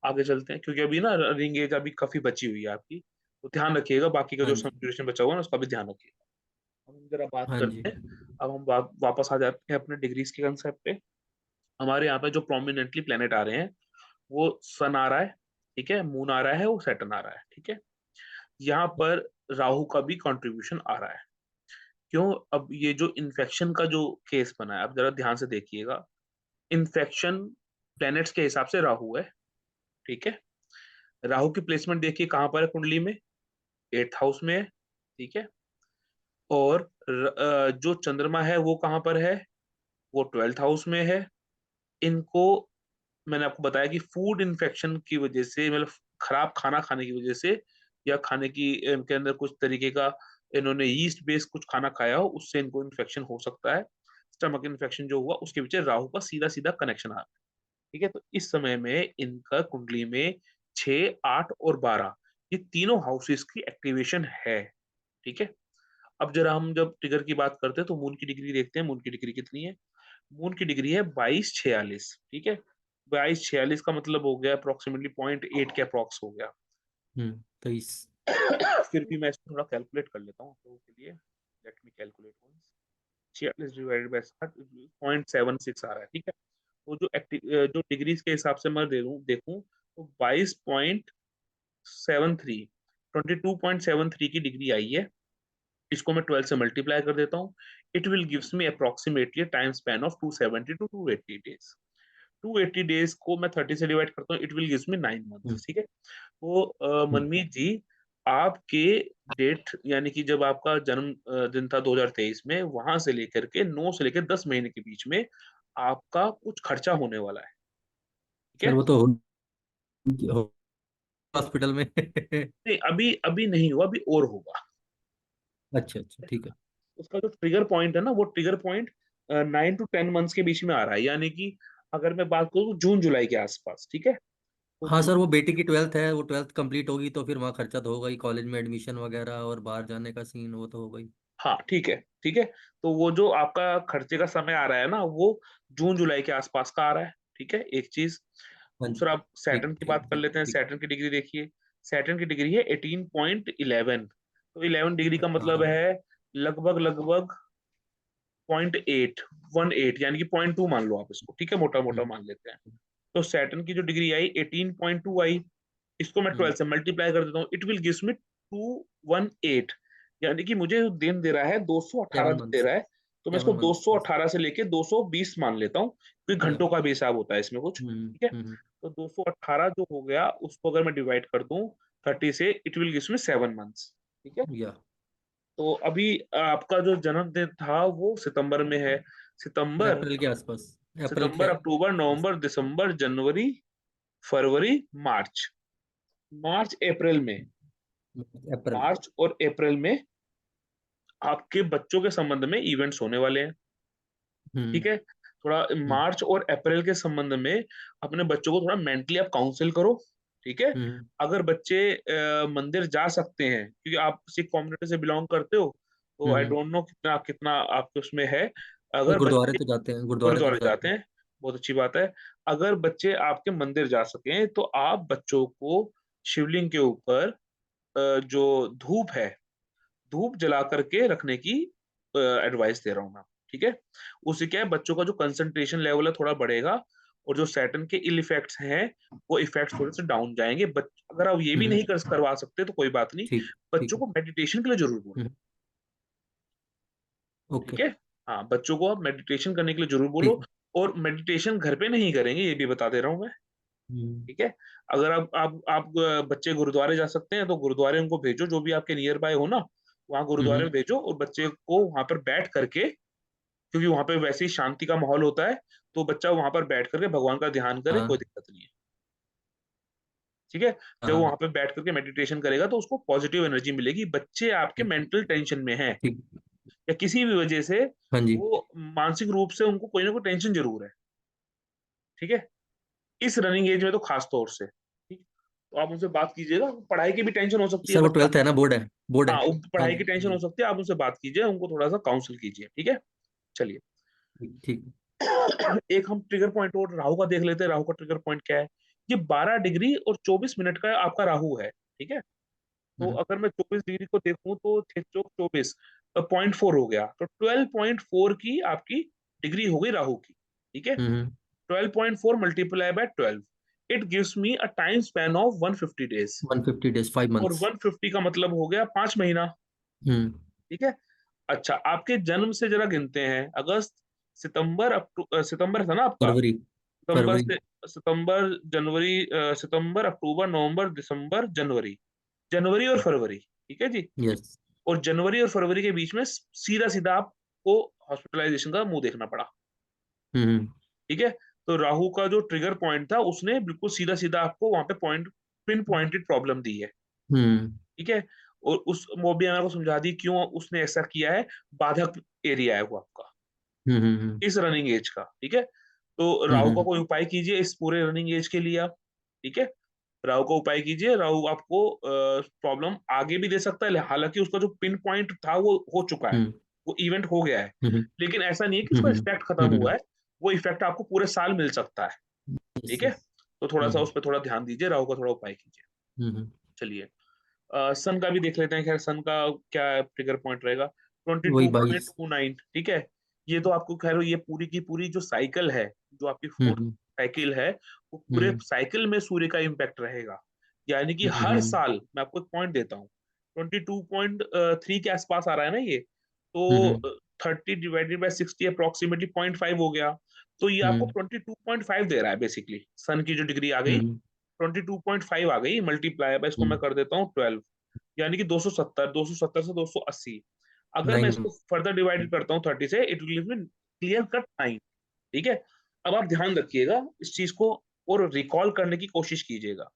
Speaker 1: आगे चलते हैं, क्योंकि अभी ना रनिंग एज अभी काफी बची हुई है आपकी, तो ध्यान रखिएगा, बाकी का
Speaker 2: हाँ
Speaker 1: जो
Speaker 2: जी,
Speaker 1: समय ड्यूरेशन बचा हुआ है ना उसका भी ध्यान रखिएगा। हम जरा बात
Speaker 2: हाँ जी।
Speaker 1: करते हैं। अब हम वापस आ जाते हैं अपने डिग्रीज के कंसेप्ट पे। हमारे यहाँ पे जो प्रोमिनेंटली प्लेनेट आ रहे हैं वो सन आ रहा है, ठीक है, मून आ रहा है, वो सैटर्न आ रहा है। ठीक है, यहाँ पर राहु का भी कंट्रीब्यूशन आ रहा है। क्यों? अब ये जो इन्फेक्शन का जो केस बना है, अब जरा ध्यान से देखिएगा। इन्फेक्शन प्लैनेट्स के हिसाब से राहु है, ठीक है? राहु की प्लेसमेंट देखिए कहाँ पर है कुंडली में, 8th हाउस में है, ठीक है? और जो चंद्रमा है वो कहाँ पर है, वो 12th हाउस में है। इनको मैंने आपको बताया कि फूड इन्फेक्शन की वजह से, मतलब खराब खाना खाने की वजह से, या खाने की इनके अंदर कुछ तरीके का इन्होंने यीस्ट बेस्ड कुछ खाना खाया हो, उससे इनको इन्फेक्शन हो सकता है। स्टमक इन्फेक्शन जो हुआ उसके पीछे राहु का सीधा सीधा कनेक्शन आ रहा है, ठीक है? तो इस समय में इनका कुंडली में 6, 8 और 12 ये तीनों हाउसेस की एक्टिवेशन है, ठीक है? अब जरा हम जब ट्रिगर की बात करते हैं तो मून की डिग्री देखते हैं, मून की डिग्री कितनी है? मून की डिग्री है 2246, ठीक है? 2246 का मतलब हो गया अप्रोक्सीमेटली 0.8 के अप्रॉक्स हो गया।
Speaker 2: 23।
Speaker 1: फिर भी मैं इसको थोड़ा कैलकुलेट कर लेता हूँ तो के लिए, let me calculate once. 46 divided by 60 0.76 आ रहा है, ठीक है? तो जो डिग्रीज के हिसाब से मैं देखूं तो 22.73 22.73 की डिग्री आई है। इसको मैं 12 से मल्टीप्लाई कर देता हूँ। It will gives me approximately time span of 270 to 280 days. 280 days को मैं 30 से डिवाइड करता हूँ, it will gives me 9 months, ठीक है? तो मनमीत जी, आपके डेट यानी कि जब आपका जन्म दिन था 2023 में, वहां से लेकर के 9 से लेकर 10 महीने के बीच में आपका कुछ खर्चा होने वाला है, ठीक
Speaker 2: सर
Speaker 1: है?
Speaker 2: वो तो हॉस्पिटल में
Speaker 1: नहीं, अभी अभी नहीं हुआ, अभी और होगा।
Speaker 2: अच्छा अच्छा, ठीक है।
Speaker 1: उसका जो ट्रिगर पॉइंट है ना, वो ट्रिगर पॉइंट 9 to 10 मंथ्स के बीच में आ रहा है, यानी कि अगर मैं बात करूँ तो जून जुलाई के आसपास, ठीक है? तो
Speaker 2: हाँ सर, वो बेटी की 12th है, वो 12th कंप्लीट होगी तो फिर वहाँ खर्चा तो होगा ही, कॉलेज में एडमिशन वगैरह और बाहर जाने का सीन वो तो होगा ही।
Speaker 1: हाँ, ठीक है, ठीक है। तो वो जो आपका खर्चे का समय आ रहा है ना, वो जून जुलाई के आसपास का आ रहा है, ठीक है? एक चीज।
Speaker 2: हाँ जी।
Speaker 1: दूसरा, आप सैटर्न
Speaker 2: ठीक
Speaker 1: की
Speaker 2: ठीक
Speaker 1: बात कर
Speaker 2: ठीक
Speaker 1: लेते हैं।
Speaker 2: ठीक।
Speaker 1: सैटर्न की डिग्री देखिए, सैटर्न की डिग्री है 18.11। तो 11 डिग्री का मतलब
Speaker 2: हाँ।
Speaker 1: है लगभग लगभग 0.818, यानी कि 0.2 मान लो आप इसको, ठीक है? मोटा मोटा
Speaker 2: हम्म
Speaker 1: मान लेते हैं। तो सैटर्न की जो डिग्री आई 18.2 आई, इसको मैं 12
Speaker 2: हम्म,
Speaker 1: से मल्टीप्लाई कर देता हूँ, इट विल गिव्स मी 218, यानी कि मुझे दिन दे रहा है 218
Speaker 2: 7
Speaker 1: दे
Speaker 2: मंथ्स।
Speaker 1: रहा है। तो मैं इसको
Speaker 2: 7 मंथ्स।
Speaker 1: 218 से लेके 220 मान लेता हूँ, क्योंकि
Speaker 2: या।
Speaker 1: घंटों का भी हिसाब होता है इसमें कुछ, ठीक है?
Speaker 2: हम्म।
Speaker 1: तो 218 जो हो गया उसको अगर मैं डिवाइड कर दूं 30 से, it will gives me 7 months, ठीक है?
Speaker 2: या।
Speaker 1: तो अभी आपका जो जन्मदिन था वो सितंबर में है। सितंबर
Speaker 2: अप्रैल के आसपास। अप्रैल
Speaker 1: सितंबर,
Speaker 2: के
Speaker 1: अक्टूबर, नवंबर, दिसंबर, जनवरी, फरवरी, मार्च। मार्च अप्रैल में,
Speaker 2: अप्रैल।
Speaker 1: मार्च और अप्रैल में आपके बच्चों के संबंध में इवेंट्स होने वाले हैं,
Speaker 2: हम्म
Speaker 1: ठीक है? थोड़ा
Speaker 2: हम्म
Speaker 1: मार्च और अप्रैल के संबंध में अपने बच्चों को थोड़ा मेंटली आप काउंसिल करो, ठीक है?
Speaker 2: हम्म
Speaker 1: अगर बच्चे मंदिर जा सकते हैं, क्योंकि आप सिख कम्युनिटी से बिलोंग करते हो, तो आई
Speaker 2: हम्म।
Speaker 1: डोंट नो कितना कितना आपके उसमें है।
Speaker 2: और
Speaker 1: अगर
Speaker 2: गुरुद्वारे
Speaker 1: बच्चे
Speaker 2: तो जाते हैं, गुरुद्वारे तो
Speaker 1: गुरुद्वारे
Speaker 2: जाते
Speaker 1: जाते हैं, बहुत अच्छी बात है। अगर बच्चे आपके मंदिर जा सकें तो आप बच्चों को शिवलिंग के ऊपर जो धूप है, धूप जला करके रखने की एडवाइस दे रहा हूँ मैं, ठीक है? उससे क्या है, बच्चों का जो कंसंट्रेशन लेवल है थोड़ा बढ़ेगा, और जो सैटर्न के इल इफेक्ट्स हैं वो इफेक्ट्स थोड़े से डाउन जाएंगे। अगर आप ये भी
Speaker 2: हैं।
Speaker 1: नहीं करवा सकते तो कोई बात नहीं,
Speaker 2: ठीक। ठीक
Speaker 1: बच्चों
Speaker 2: है।
Speaker 1: को मेडिटेशन के लिए जरूर बोलो,
Speaker 2: हम्म। ओके।
Speaker 1: ठीक है? हाँ, बच्चों को आप मेडिटेशन करने के लिए जरूर बोलो।
Speaker 2: ठीक।
Speaker 1: और मेडिटेशन घर पे नहीं करेंगे, ये भी बता दे रहा हूँ मैं,
Speaker 2: हम्म
Speaker 1: ठीक है? अगर आप बच्चे गुरुद्वारे जा सकते हैं तो गुरुद्वारे उनको भेजो, जो भी आपके नियर बाय हो ना, वहाँ गुरुद्वारे
Speaker 2: हम्म।
Speaker 1: में भेजो, और बच्चे को वहां पर बैठ करके, क्योंकि वहां पे वैसे ही शांति का माहौल होता है, तो बच्चा वहां पर बैठ करके भगवान का ध्यान करे, कोई
Speaker 2: हाँ
Speaker 1: दिक्कत नहीं है, ठीक है? जब वो
Speaker 2: हाँ।
Speaker 1: वहां पे बैठ करके मेडिटेशन करेगा तो उसको पॉजिटिव एनर्जी मिलेगी। बच्चे आपके मेंटल टेंशन में हैं,
Speaker 2: ठीक।
Speaker 1: या किसी भी वजह से
Speaker 2: हाँ जी।
Speaker 1: वो मानसिक रूप से उनको कोई ना कोई टेंशन जरूर है, ठीक है? इस रनिंग एज में तो खास तौर से, ठीक? तो आप उनसे बात कीजिएगा। पढ़ाई की भी टेंशन हो सकती है
Speaker 2: सर वो
Speaker 1: बच्चा,
Speaker 2: 12th है ना, बोर्ड है, बोर्ड है।
Speaker 1: हाँ,
Speaker 2: हाँ
Speaker 1: पढ़ाई
Speaker 2: जी
Speaker 1: की
Speaker 2: हाँ
Speaker 1: टेंशन हो
Speaker 2: जी।
Speaker 1: सकती है, आप उनसे बात कीजिए, उनको थोड़ा सा काउंसिल कीजिए, ठीक है? चलिए।
Speaker 2: ठीक ठीक।
Speaker 1: एक हम ट्रिगर पॉइंट और राहु का देख लेते हैं। राहु का ट्रिगर पॉइंट क्या है? ये 12 डिग्री और 24 मिनट का आपका राहु है, ठीक है? तो
Speaker 2: हम्म
Speaker 1: अगर मैं 24 डिग्री को देखूं तो 6 चौक 24, 0.4 हो गया, तो 12.4 की आपकी डिग्री हो गई राहु की, ठीक है?
Speaker 2: हम्म
Speaker 1: 12.4 multiply by 12, it gives me a time span of 150 days.
Speaker 2: 150 days, 5
Speaker 1: और
Speaker 2: months।
Speaker 1: 150 का मतलब हो गया 5 महीना,
Speaker 2: हम्म
Speaker 1: ठीक है? अच्छा, आपके जन्म से जरा गिनते हैं, अगस्त, सितंबर, सितंबर था ना आपका?
Speaker 2: फरवरी।
Speaker 1: सितंबर
Speaker 2: फरवरी।
Speaker 1: से सितंबर, जनवरी, सितंबर, अक्टूबर, नवंबर, दिसंबर, जनवरी, जनवरी और फरवरी, ठीक है जी।
Speaker 2: यस।
Speaker 1: और जनवरी और फरवरी के बीच में सीधा सीधा आपको हॉस्पिटलाइजेशन का मुंह देखना पड़ा,
Speaker 2: हम्म।
Speaker 1: ठीक है। तो राहु का जो ट्रिगर पॉइंट था उसने बिल्कुल सीधा सीधा आपको वहां पे पिन पॉइंटेड प्रॉब्लम दी है,
Speaker 2: हम्म।
Speaker 1: ठीक है। और उस मोबियाना को समझा दी क्यों उसने ऐसा किया है, बाधक एरिया है वो आपका
Speaker 2: हम्म।
Speaker 1: इस रनिंग एज का, ठीक है। तो राहु का
Speaker 2: हम्म।
Speaker 1: कोई उपाय कीजिए इस पूरे रनिंग एज के लिए आप, ठीक है। राहु का उपाय कीजिए, राहु आपको प्रॉब्लम आगे भी दे सकता है, हालांकि उसका जो पिन पॉइंट था वो हो चुका है,
Speaker 2: हम्म।
Speaker 1: वो इवेंट हो गया है,
Speaker 2: हम्म।
Speaker 1: लेकिन ऐसा नहीं है कि उसका
Speaker 2: हम्म।
Speaker 1: इफेक्ट खत्म हुआ है, वो इफेक्ट आपको पूरे साल मिल सकता है,
Speaker 2: यस
Speaker 1: ठीक है।
Speaker 2: सर।
Speaker 1: तो थोड़ा सा
Speaker 2: हम्म।
Speaker 1: उस पर थोड़ा ध्यान दीजिए, राहु का थोड़ा उपाय कीजिए।
Speaker 2: हम्म।
Speaker 1: चलिए, सन का भी देख लेते हैं, खैर सन का क्या ट्रिगर पॉइंट रहेगा,
Speaker 2: वही 22।
Speaker 1: 22.29, ठीक है। ये तो आपको खैर ये पूरी की पूरी जो साइकिल है, जो आपकी फोर्थ
Speaker 2: हम्म।
Speaker 1: साइकिल है, वो पूरे
Speaker 2: हम्म।
Speaker 1: साइकिल में सूर्य का इम्पैक्ट रहेगा। यानी कि हर
Speaker 2: हम्म।
Speaker 1: साल मैं आपको एक पॉइंट देता हूँ, 22.3 के आसपास आ रहा है ना ये,
Speaker 2: हम्म।
Speaker 1: तो 30/60 अप्रोक्सीमेटली 0.5 हो गया, तो ये आपको
Speaker 2: हम्म।
Speaker 1: 22.5 दे रहा है बेसिकली, सन की जो डिग्री आ गई
Speaker 2: हम्म।
Speaker 1: 22.5 आ गई, मल्टीप्लाई बाय इसको मैं
Speaker 2: हम्म।
Speaker 1: कर देता हूँ 12, यानी कि 270, 270 से 280। अगर मैं
Speaker 2: 9।
Speaker 1: इसको फर्दर डिवाइड करता हूँ 30 से, it will give me clear cut 9, ठीक है। अब आप ध्यान रखिएगा इस चीज को और रिकॉल करने की कोशिश कीजिएगा।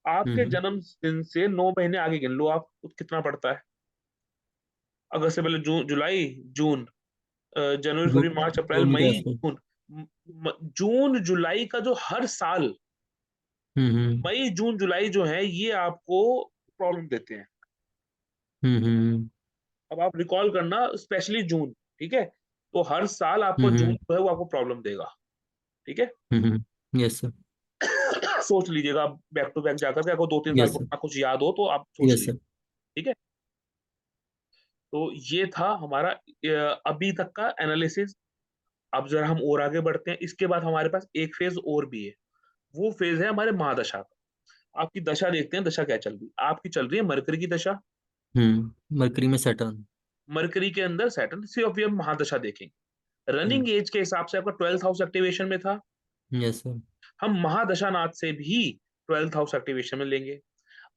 Speaker 1: आपके
Speaker 2: हम्म।
Speaker 1: जन्म दिन से 9 महीने आगे गिन लो आप, तो कितना पड़ता है? अगस्त से पहले जून, जुलाई, जून, जनवरी, फरवरी,
Speaker 2: जून।
Speaker 1: मार्च, अप्रैल,
Speaker 2: जून के
Speaker 1: मई,
Speaker 2: आसपास।
Speaker 1: जून, जून जुलाई का जो हर साल,
Speaker 2: हम्म।
Speaker 1: मई जून जुलाई जो है ये आपको प्रॉब्लम देते हैं।
Speaker 2: हम्म।
Speaker 1: अब आप रिकॉल करना स्पेशली जून, ठीक है। तो हर साल आपको जून
Speaker 2: हम्म।
Speaker 1: जो है वो आपको प्रॉब्लम देगा, ठीक है।
Speaker 2: Yes sir.
Speaker 1: सोच लीजिएगा आप बैक टू बैक जाकर के, आपको 2-3 साल
Speaker 2: यस सर।
Speaker 1: पुराना कुछ याद हो तो आप सोच
Speaker 2: यस
Speaker 1: लीजिए,
Speaker 2: सर।
Speaker 1: ठीक है। तो ये था हमारा अभी तक का एनालिसिस। अब जरा हम और आगे बढ़ते हैं, इसके बाद हमारे पास एक फेज और भी है, वो फेज है हमारे महादशा का। आपकी दशा देखते हैं, दशा क्या चल रही है। आपकी चल रही है मरकरी की दशा,
Speaker 2: मरकरी में सैटर्न।
Speaker 1: मरकरी के अंदर सैटर्न, सिर्फ ये महादशा देखेंगे।
Speaker 2: हम्म।
Speaker 1: रनिंग एज के हिसाब से आपका 12th हाउस एक्टिवेशन में था,
Speaker 2: यस सर।
Speaker 1: हम महादशानाथ से भी 12th हाउस एक्टिवेशन में लेंगे।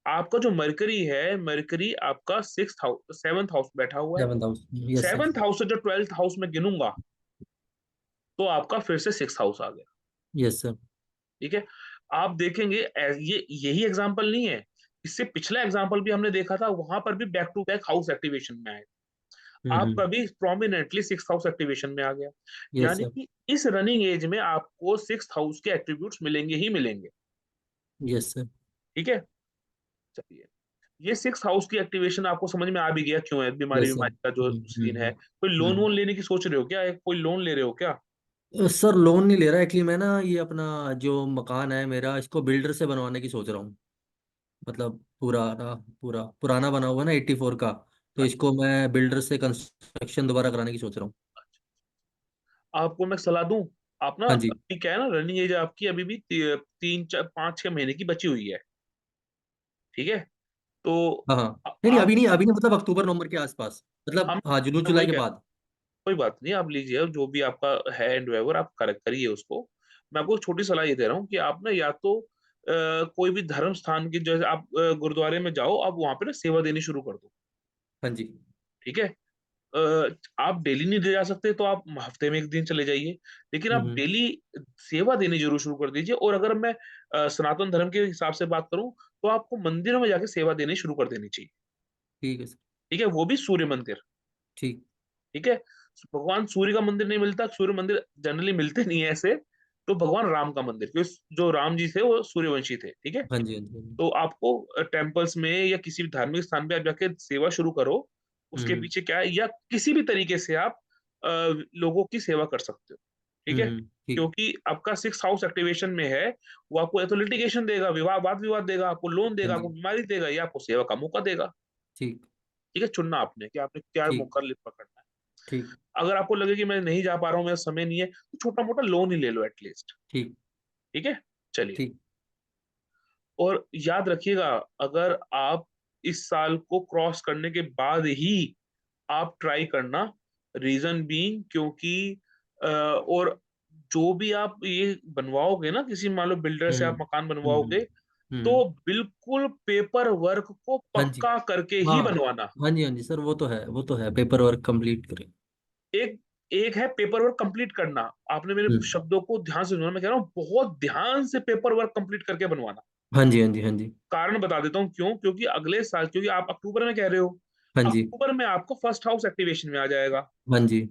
Speaker 1: आपका जो मरकरी है, मरकरी आपका 6th हाउस 7th हाउस बैठा हुआ है,
Speaker 2: 7th house. Yes sir.
Speaker 1: 7th house से जो 12th हाउस में गिनूंगा तो आपका फिर से 6th हाउस आ गया,
Speaker 2: यस सर।
Speaker 1: ठीक है। आप देखेंगे ये यही एग्जाम्पल नहीं है, इससे पिछला एग्जाम्पल भी हमने देखा था, वहां पर भी back to back house activation में आए, आपका भी प्रोमिनेंटली 6th हाउस एक्टिवेशन में आ गया।
Speaker 2: यस
Speaker 1: यानी
Speaker 2: सर।
Speaker 1: कि इस रनिंग एज में आपको 6th हाउस के एट्रीब्यूट्स मिलेंगे ही मिलेंगे,
Speaker 2: यस सर।
Speaker 1: ठीक है। चलिए, ये 6th हाउस की एक्टिवेशन आपको समझ में आ भी गया क्यों है, बीमारी
Speaker 2: यस सर।
Speaker 1: बीमारी का जो सीन है। कोई लोन वोन लेने की सोच रहे हो क्या, कोई लोन ले रहे हो क्या?
Speaker 2: सर लोन नहीं ले रहा एक्चुअली, मैं ना ये अपना जो मकान है मेरा, इसको बिल्डर से बनवाने की सोच रहा हूँ। मतलब पूरा पुराना बना हुआ है ना 84 का। तो इसको मैं बिल्डर से कंस्ट्रक्शन दोबारा कराने की सोच रहा हूँ।
Speaker 1: आपको मैं सलाह दूं, आप ना
Speaker 2: हाँ जी।
Speaker 1: अभी क्या है ना, रनिंग एज आपकी अभी भी 3-4-5-6 महीने की बची हुई है, ठीक है। तो
Speaker 2: हाँ हाँ। नहीं नहीं,
Speaker 1: आप,
Speaker 2: अभी नहीं मतलब अक्टूबर नवंबर के आसपास,
Speaker 1: हम
Speaker 2: मतलब हाँ जून
Speaker 1: मैं वही
Speaker 2: जुलाई के
Speaker 1: कह रहा हूँ,
Speaker 2: बाद।
Speaker 1: कोई बात नहीं, आप लीजिए जो भी आपका है एंडेवर, आप करेक्ट करिए उसको। मैं आपको एक छोटी सलाह ये दे रहा हूँ कि आप ना या तो कोई भी धर्म स्थान की, जैसे आप गुरुद्वारे में जाओ, आप वहां पे ना सेवा देनी शुरू कर दो,
Speaker 2: हाँ जी।
Speaker 1: ठीक है। आप डेली नहीं दे जा सकते तो आप हफ्ते में एक दिन चले जाइए, लेकिन आप
Speaker 2: हम्म।
Speaker 1: डेली सेवा देनी जरूर शुरू कर दीजिए। और अगर मैं सनातन धर्म के हिसाब से बात करूं, तो आपको मंदिरों में जाके सेवा देनी शुरू कर देनी चाहिए,
Speaker 2: ठीक है सर।
Speaker 1: ठीक है। वो भी सूर्य मंदिर,
Speaker 2: ठीक।
Speaker 1: ठीक है। भगवान सूर्य का मंदिर नहीं मिलता, सूर्य मंदिर जनरली मिलते नहीं है ऐसे, तो भगवान राम का मंदिर, क्योंकि जो राम जी थे वो सूर्यवंशी थे, ठीक है।
Speaker 2: हाँ जी। हाँ जी। हाँ जी।
Speaker 1: तो आपको टेम्पल्स में या किसी भी धार्मिक स्थान पे आप जाके सेवा शुरू करो, उसके
Speaker 2: हम्म।
Speaker 1: पीछे क्या है, या किसी भी तरीके से आप अ, लोगों की सेवा कर सकते हो, ठीक है।
Speaker 2: ठीक।
Speaker 1: क्योंकि आपका 6th हाउस एक्टिवेशन में है, वो आपको या तो लिटिगेशन देगा, विवाह वाद विवाद देगा, आपको लोन
Speaker 2: हाँ
Speaker 1: देगा, आपको
Speaker 2: जी।
Speaker 1: बीमारी देगा, या आपको सेवा का मौका देगा,
Speaker 2: ठीक।
Speaker 1: ठीक है। चुनना आपने कि आपने क्या
Speaker 2: ठीक।
Speaker 1: मौका पकड़ना है।
Speaker 2: ठीक।
Speaker 1: अगर आपको लगे कि मैं नहीं जा पा रहा हूँ, मेरा समय नहीं है, तो छोटा मोटा लोन ही ले लो एटलीस्ट,
Speaker 2: ठीक।
Speaker 1: ठीक है। चलिए,
Speaker 2: ठीक।
Speaker 1: और याद रखिएगा, अगर आप इस साल को क्रॉस करने के बाद ही आप ट्राई करना, रीजन बीइंग क्योंकि और जो भी आप ये बनवाओगे ना, किसी मान लो बिल्डर से आप मकान बनवाओगे, तो बिल्कुल पेपर वर्क को
Speaker 2: हाँ जी।
Speaker 1: पक्का करके ही
Speaker 2: हाँ
Speaker 1: बनवाना।
Speaker 2: हाँ जी, हाँ जी सर, वो तो है, पेपर वर्क कंप्लीट करें।
Speaker 1: एक एक है पेपर वर्क कंप्लीट करना, आपने मेरे शब्दों को ध्यान से सुना, मैं कह रहा हूँ बहुत ध्यान से पेपर वर्क कंप्लीट करके बनवाना।
Speaker 2: हाँ जी, हाँ जी, हाँ जी,
Speaker 1: कारण बता देता हूँ क्यों, क्योंकि अगले साल, क्योंकि आप अक्टूबर में कह रहे हो,
Speaker 2: हाँ जी,
Speaker 1: अक्टूबर में आपको फर्स्ट हाउस एक्टिवेशन में आ जाएगा,
Speaker 2: हाँ जी,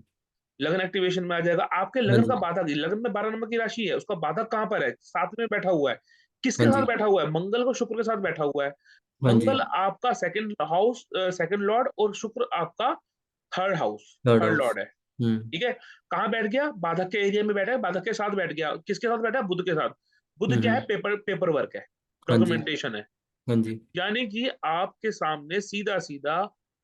Speaker 1: लगन एक्टिवेशन में आ जाएगा, आपके
Speaker 2: हाँ
Speaker 1: लगन का
Speaker 2: जी,
Speaker 1: बाधक, लगन में 12 नंबर की राशि है, उसका बाधक कहाँ पर है, साथ में बैठा हुआ है, किसके
Speaker 2: हाँ
Speaker 1: साथ
Speaker 2: जी,
Speaker 1: बैठा हुआ है, मंगल को शुक्र के साथ बैठा हुआ है।
Speaker 2: हाँ जी।
Speaker 1: मंगल आपका सेकंड हाउस, सेकंड लॉर्ड, और शुक्र आपका third house,
Speaker 2: third
Speaker 1: third
Speaker 2: house.
Speaker 1: Lord है। ठीक है, कहाँ बैठ गया, बाधक के एरिया में बैठा है, बाधक के साथ बैठ गया, किसके साथ बैठा है, बुध के साथ। बुध क्या है, पेपर वर्क है,
Speaker 2: हाँ जी,
Speaker 1: डॉक्यूमेंटेशन है।
Speaker 2: हाँ जी,
Speaker 1: यानी कि आपके सामने सीधा सीधा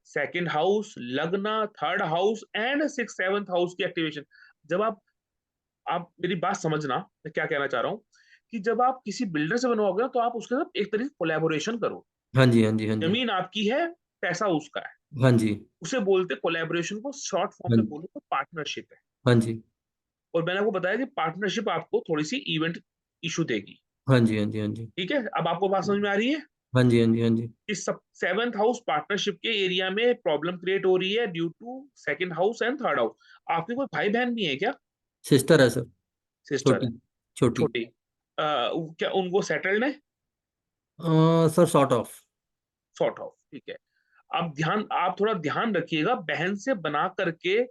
Speaker 1: सेकंड हाउस, लग्न, third house and six seventh house की एक्टिवेशन। जब आप मेरी बात समझना, मैं क्या कहना चाह रहा हूँ, कि जब आप किसी बिल्डर से बनवाओगे ना, तो आप उसके साथ एक तरीके से कोलैबोरेशन करो।
Speaker 2: हाँ जी, हाँ जी, हाँ जी,
Speaker 1: जमीन आपकी है, पैसा उसका है,
Speaker 2: हाँ जी,
Speaker 1: उसे बोलते कोलैबोरेशन को, शॉर्ट फॉर्म
Speaker 2: हाँ
Speaker 1: में
Speaker 2: जी,
Speaker 1: बोलो तो पार्टनरशिप है।
Speaker 2: हाँ जी,
Speaker 1: और मैंने आपको बताया कि पार्टनरशिप आपको थोड़ी सी इवेंट इशू देगी।
Speaker 2: हाँ जी, हाँ जी, हाँ जी,
Speaker 1: ठीक है, अब आपको बात समझ में आ रही है
Speaker 2: हाँ जी, हाँ जी, हाँ जी।
Speaker 1: कि सब सेवंथ हाउस पार्टनरशिप के एरिया में प्रॉब्लम क्रिएट हो रही है due to second house and third house. आपके कोई भाई बहन भी है क्या,
Speaker 2: सिस्टर है सर,
Speaker 1: सिस्टर है,
Speaker 2: छोटी, छोटी।
Speaker 1: छोटी, क्या उनको सेटल्ड है,
Speaker 2: sir sort of.
Speaker 1: Sort of, ठीक है। आप थोड़ा ध्यान रखिएगा, बहन से बना करके,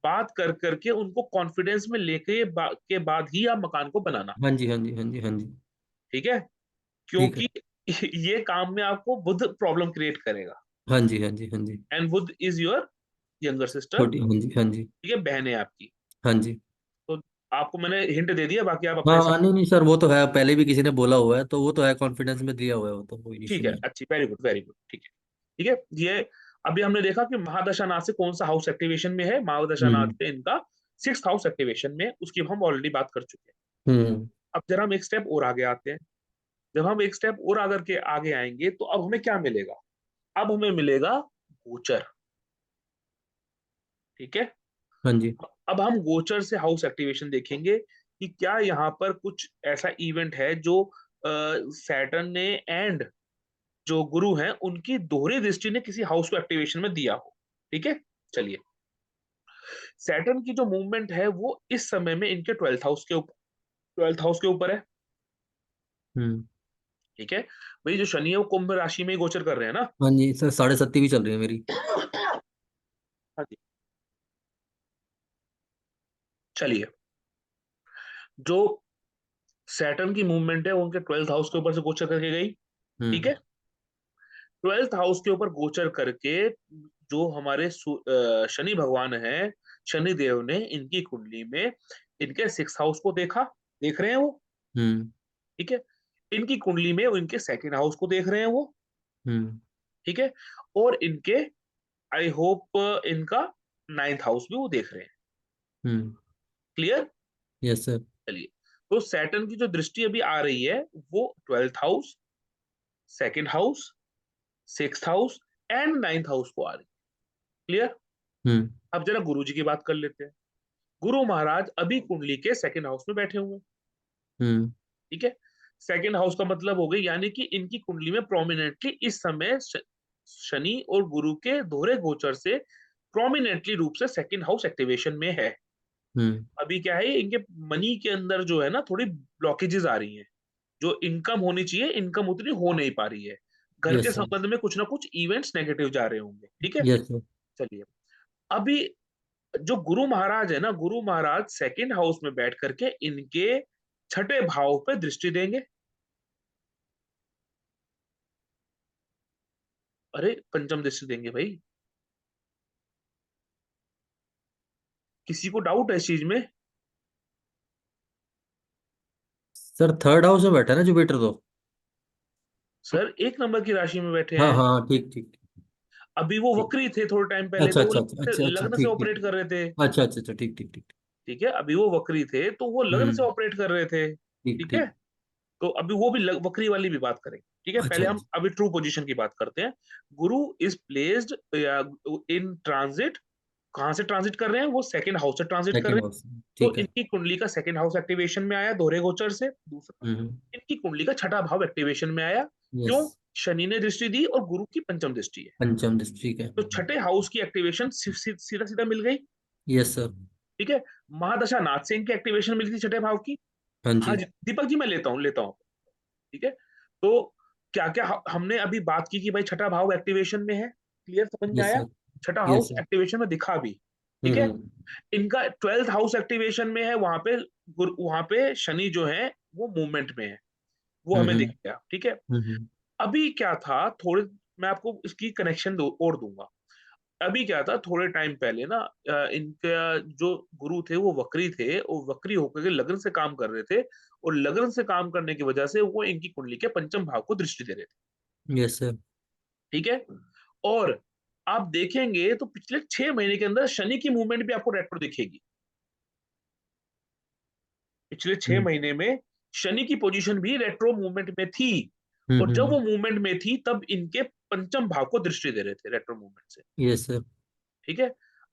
Speaker 1: बात कर करके उनको कॉन्फिडेंस में लेके के बाद ही आप मकान को बनाना।
Speaker 2: हाँ जी, हाँ जी, हाँ जी, हाँ जी।
Speaker 1: ठीक है,
Speaker 2: ठीक है।
Speaker 1: क्योंकि ये काम में आपको बुध प्रॉब्लम क्रिएट करेगा,
Speaker 2: हाँ जी, हाँ जी, हाँ जी।
Speaker 1: And Budh is your younger sister.
Speaker 2: छोटी, हाँ जी, हाँ जी,
Speaker 1: ठीक है, बहन है आपकी।
Speaker 2: हाँ जी।
Speaker 1: तो आपको मैंने हिंट दे दिया, बाकी आप अपने
Speaker 2: हाँ
Speaker 1: हिसाब।
Speaker 2: नहीं नहीं सर, वो तो है, पहले भी किसी ने बोला हुआ है, तो वो तो है, कॉन्फिडेंस में दिया हुआ है, वो तो कोई इशू
Speaker 1: ठीक है,
Speaker 2: नहीं।
Speaker 1: अच्छी, वेरी गुड, वेरी गुड, ठीक है। ठीक है, ये अभी हमने देखा कि महादशा नाथ से कौन सा हाउस एक्टिवेशन में है, महादशा नाथ
Speaker 2: हम्म,
Speaker 1: से इनका सिक्स हाउस एक्टिवेशन में, उसकी हम ऑलरेडी बात कर चुके हैं।
Speaker 2: हम्म।
Speaker 1: अब जरा हम एक स्टेप और आगे आते हैं। जब हम एक स्टेप और आकर के आगे आएंगे, तो अब हमें क्या मिलेगा, अब हमें मिलेगा गोचर। ठीक है,
Speaker 2: हाँ जी,
Speaker 1: अब हम गोचर से हाउस एक्टिवेशन देखेंगे कि क्या यहाँ पर कुछ ऐसा इवेंट है जो सैटर्न ने एंड जो गुरु हैं उनकी दोहरी दृष्टि ने किसी हाउस को एक्टिवेशन में दिया हो। ठीक है, चलिए, सैटर्न की जो मूवमेंट है वो इस समय में इनके ट्वेल्थ हाउस के ऊपर है।
Speaker 2: हम्म।
Speaker 1: ठीक है, भाई जो शनि है वो कुंभ राशि में ही गोचर कर रहे हैं ना।
Speaker 2: हाँ जी सर, 7.5 भी चल रही है मेरी।
Speaker 1: हाँ जी, चलिए, जो सैटर्न की मूवमेंट है वो उनके ट्वेल्थ हाउस के ऊपर से गोचर करके गई। ठीक
Speaker 2: हम्म,
Speaker 1: है, ट्वेल्थ हाउस के ऊपर गोचर करके जो हमारे शनि भगवान है, शनि देव ने इनकी कुंडली में इनके सिक्स हाउस को देखा, देख रहे हैं वो।
Speaker 2: हम्म,
Speaker 1: ठीक है, इनकी कुंडली में वो इनके सेकंड हाउस को देख रहे हैं वो।
Speaker 2: हम्म,
Speaker 1: ठीक है, और इनके, आई होप इनका नाइन्थ हाउस भी वो देख रहे हैं।
Speaker 2: हम्म।
Speaker 1: Clear,
Speaker 2: yes sir.
Speaker 1: चलिए, तो सैटर्न की जो दृष्टि अभी आ रही है वो twelfth house, second house, sixth house and ninth house को आ रही है। क्लियर,
Speaker 2: हम्म,
Speaker 1: अब जरा गुरु जी की बात कर लेते हैं। गुरु महाराज अभी कुंडली के सेकंड हाउस में बैठे हुए हैं।
Speaker 2: हम्म,
Speaker 1: ठीक है, सेकंड हाउस का मतलब हो गई, यानी कि इनकी कुंडली में प्रोमिनेंटली इस समय शनि और गुरु के दोहरे गोचर से प्रोमिनेंटली रूप से सेकंड हाउस एक्टिवेशन में है।
Speaker 2: हम्म।
Speaker 1: अभी क्या है, इनके मनी के अंदर जो है ना थोड़ी ब्लॉकेजेस आ रही हैं, जो इनकम होनी चाहिए इनकम उतनी हो नहीं पा रही है, घर के
Speaker 2: यस सर,
Speaker 1: संबंध में कुछ ना कुछ इवेंट्स नेगेटिव जा रहे होंगे। ठीक है,
Speaker 2: यस सर।
Speaker 1: चलिए, अभी जो गुरु महाराज है ना, गुरु महाराज सेकंड हाउस में बैठ करके इनके छठे भाव पे दृष्टि देंगे। अरे पंचम दृष्टि देंगे भाई, किसी को डाउट है इस चीज में।
Speaker 2: सर थर्ड हाउस में बैठा है ना जुपिटर तो।
Speaker 1: सर एक नंबर की राशि में बैठे
Speaker 2: हाँ
Speaker 1: हैं,
Speaker 2: हाँ, ठीक ठीक
Speaker 1: अभी वो
Speaker 2: ठीक।
Speaker 1: वक्री थे थोड़े टाइम पहले,
Speaker 2: अच्छा
Speaker 1: तो वो
Speaker 2: अच्छा अच्छा अच्छा अच्छा,
Speaker 1: लग्न से
Speaker 2: ठीक
Speaker 1: ऑपरेट
Speaker 2: ठीक।
Speaker 1: कर रहे थे।
Speaker 2: अच्छा अच्छा अच्छा, ठीक ठीक ठीक।
Speaker 1: ठीक है, अभी वो वक्री थे तो वो लग्न से
Speaker 2: हम्म,
Speaker 1: ऑपरेट कर रहे थे।
Speaker 2: ठीक
Speaker 1: ठीक है,
Speaker 2: ठीक।
Speaker 1: तो अभी वो भी वक्री वाली भी बात करेंगे, ठीक है।
Speaker 2: अच्छा
Speaker 1: पहले हम अभी ट्रू पोजीशन की बात करते हैं। गुरु इज प्लेस्ड इन ट्रांजिट, कहां से ट्रांजिट कर रहे हैं, वो सेकंड हाउस से ट्रांजिट कर रहे
Speaker 2: सेकेंड
Speaker 1: हैं।
Speaker 2: हाउस,
Speaker 1: तो
Speaker 2: ठीक है।
Speaker 1: इनकी कुंडली का सेकंड हाउस एक्टिवेशन में आया दोहरे गोचर से। दूसरा,
Speaker 2: हम्म।
Speaker 1: इनकी कुंडली का छठा भाव एक्टिवेशन में आया।
Speaker 2: यस।
Speaker 1: क्यों? शनि ने दृष्टि दी और गुरु की पंचम दृष्टि है,
Speaker 2: पंचम दृष्टि, ठीक है।
Speaker 1: तो छठे हाउस की एक्टिवेशन सीधा सीधा मिल गई।
Speaker 2: Yes sir.
Speaker 1: ठीक है। महादशा नाथ से इनकी एक्टिवेशन मिली थी छठे भाव की।
Speaker 2: हाँ
Speaker 1: हाँ
Speaker 2: जी।
Speaker 1: जी दीपक जी, मैं लेता हूँ। ठीक है। तो क्या क्या हमने अभी बात की कि भाई छठा भाव एक्टिवेशन में है, क्लियर समझ में
Speaker 2: यस
Speaker 1: आया।
Speaker 2: सर।
Speaker 1: छठा
Speaker 2: यस
Speaker 1: हाउस
Speaker 2: सर।
Speaker 1: एक्टिवेशन में दिखा भी। ठीक है।
Speaker 2: हम्म।
Speaker 1: इनका 12th हाउस एक्टिवेशन में है, वहां पे शनि जो है वो मूवमेंट में है, वो हमें दिख
Speaker 2: हम्म।
Speaker 1: गया। ठीक है।
Speaker 2: हम्म।
Speaker 1: अभी क्या था, थोड़े मैं आपको इसकी कनेक्शन और दूंगा। अभी क्या था, थोड़े टाइम पहले ना इनका जो गुरु थे वो वक्री थे, वो वक्री होकर के लग्न से काम कर रहे थे, और लग्न से काम करने की वजह से वो इनकी कुंडली के पंचम भाव को दृष्टि दे रहे थे।
Speaker 2: Yes sir.
Speaker 1: ठीक है। और आप देखेंगे तो पिछले 6 महीने के अंदर शनि की मूवमेंट भी आपको रेट्रो दिखेगी। पिछले छह
Speaker 2: हम्म।
Speaker 1: महीने में शनि की पोजीशन भी रेट्रो मूवमेंट में थी, और जब
Speaker 2: हम्म।
Speaker 1: वो मूवमेंट में थी तब इनके पंचम भाव को दृष्टि दे रहे थे रेट्रो मूवमेंट से।
Speaker 2: Yes sir.
Speaker 1: ठीक है।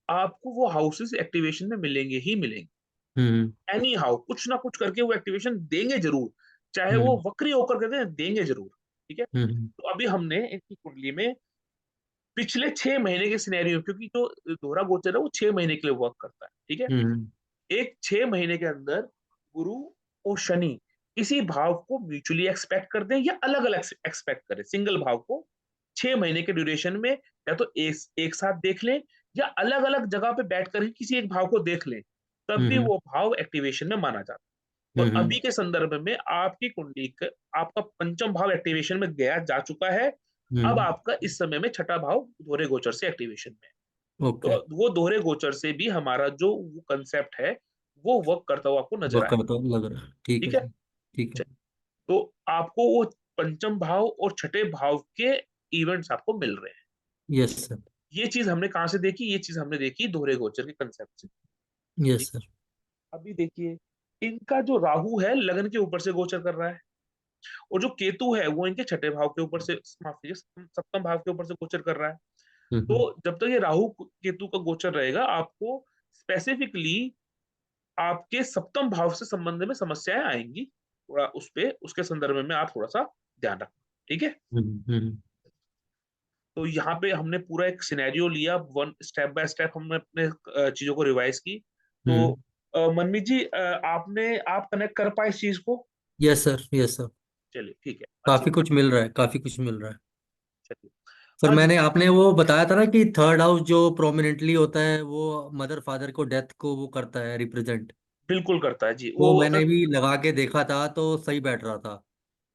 Speaker 1: आपको वो हाउसेस एक्टिवेशन में मिलेंगे ही मिलेंगे,
Speaker 2: हम्म।
Speaker 1: एनी हाउ कुछ ना कुछ करके वो एक्टिवेशन देंगे जरूर, चाहे वो
Speaker 2: हम्म।
Speaker 1: वक्री होकर के देंगे जरूर। ठीक है।
Speaker 2: हम्म।
Speaker 1: तो अभी हमने इनकी कुंडली में पिछले 6 महीने के सिनेरियो, क्योंकि जो दोहरा गोचर है वो 6 महीने के लिए वर्क करता है। ठीक है।
Speaker 2: हम्म।
Speaker 1: एक 6 महीने के अंदर गुरु और शनि इसी भाव को म्यूचुअली एक्सपेक्ट करते हैं या अलग अलग एक्सपेक्ट करें, सिंगल भाव को 6 महीने के ड्यूरेशन में या तो एक साथ देख लें, या अलग अलग जगह पे बैठ कर ही किसी एक भाव को देख लें, तब भी
Speaker 2: हम्म।
Speaker 1: वो भाव एक्टिवेशन में माना जाता है। और
Speaker 2: हम्म।
Speaker 1: अभी के संदर्भ में आपकी कुंडली का आपका पंचम भाव एक्टिवेशन में गया जा चुका है। अब
Speaker 2: हम्म।
Speaker 1: आपका इस समय में छठा भाव दोहरे गोचर से एक्टिवेशन में है।
Speaker 2: ओके।
Speaker 1: तो वो दोहरे गोचर से भी हमारा जो कंसेप्ट है वो वर्क करता हुआ आपको नजर
Speaker 2: वर्क
Speaker 1: आए।
Speaker 2: करता लग रहा है, ठीक है
Speaker 1: ठीक है।
Speaker 2: सर। ठीक है।
Speaker 1: चलिए, तो आपको वो पंचम भाव और छठे भाव के इवेंट्स आपको मिल रहे हैं।
Speaker 2: Yes sir.
Speaker 1: ये चीज हमने कहाँ से देखी, ये चीज हमने देखी दोहरे गोचर के कंसेप्ट से।
Speaker 2: यस
Speaker 1: ठीक।
Speaker 2: सर।
Speaker 1: अभी देखिए, इनका जो राहु है लगन के ऊपर से गोचर कर रहा है, और जो केतु है वो इनके छठे भाव के ऊपर से, माफ कीजिए, सप्तम भाव के ऊपर से गोचर कर रहा है।
Speaker 2: हम्म।
Speaker 1: तो जब तक ये राहु केतु का गोचर रहेगा, आपको स्पेसिफिकली आपके सप्तम भाव से संबंध में समस्याएं आएंगी। थोड़ा उस पे उसके संदर्भ में आप थोड़ा सा ध्यान रखना। ठीक है।
Speaker 2: हम्म।
Speaker 1: तो यहाँ पे हमने पूरा एक सिनेरियो लिया, वन स्टेप बाय स्टेप हमने अपने चीजों को रिवाइज की। तो
Speaker 2: हम्म।
Speaker 1: मनमीत जी, आप कनेक्ट कर पाए इस चीज को?
Speaker 2: Yes sir. Yes sir.
Speaker 1: चलिए ठीक है, अच्छी
Speaker 2: काफी
Speaker 1: बात।
Speaker 2: कुछ मिल रहा है, काफी कुछ मिल रहा है।
Speaker 1: चलिए।
Speaker 2: सर
Speaker 1: हाँ जी,
Speaker 2: मैंने, आपने वो बताया था ना कि थर्ड हाउस जो प्रोमिनेंटली होता है वो मदर फादर को, डेथ को वो करता है रिप्रेजेंट।
Speaker 1: बिल्कुल करता है जी वो।
Speaker 2: वो मैंने भी लगा के देखा था तो सही बैठ रहा था।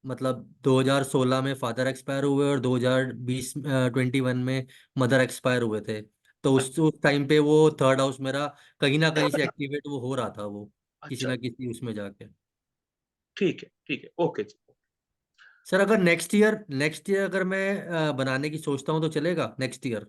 Speaker 2: मतलब 2016 में फादर एक्सपायर हुए और 2020 21 में मदर एक्सपायर हुए थे। तो उस टाइम पे वो थर्ड हाउस मेरा कहीं ना कहीं से एक्टिवेट वो हो रहा था, वो किसी
Speaker 1: अच्छा,
Speaker 2: ना किसी उसमें जाके।
Speaker 1: ठीक है, ओके जी।
Speaker 2: सर अगर नेक्स्ट ईयर अगर मैं बनाने की सोचता हूँ तो चलेगा नेक्स्ट ईयर?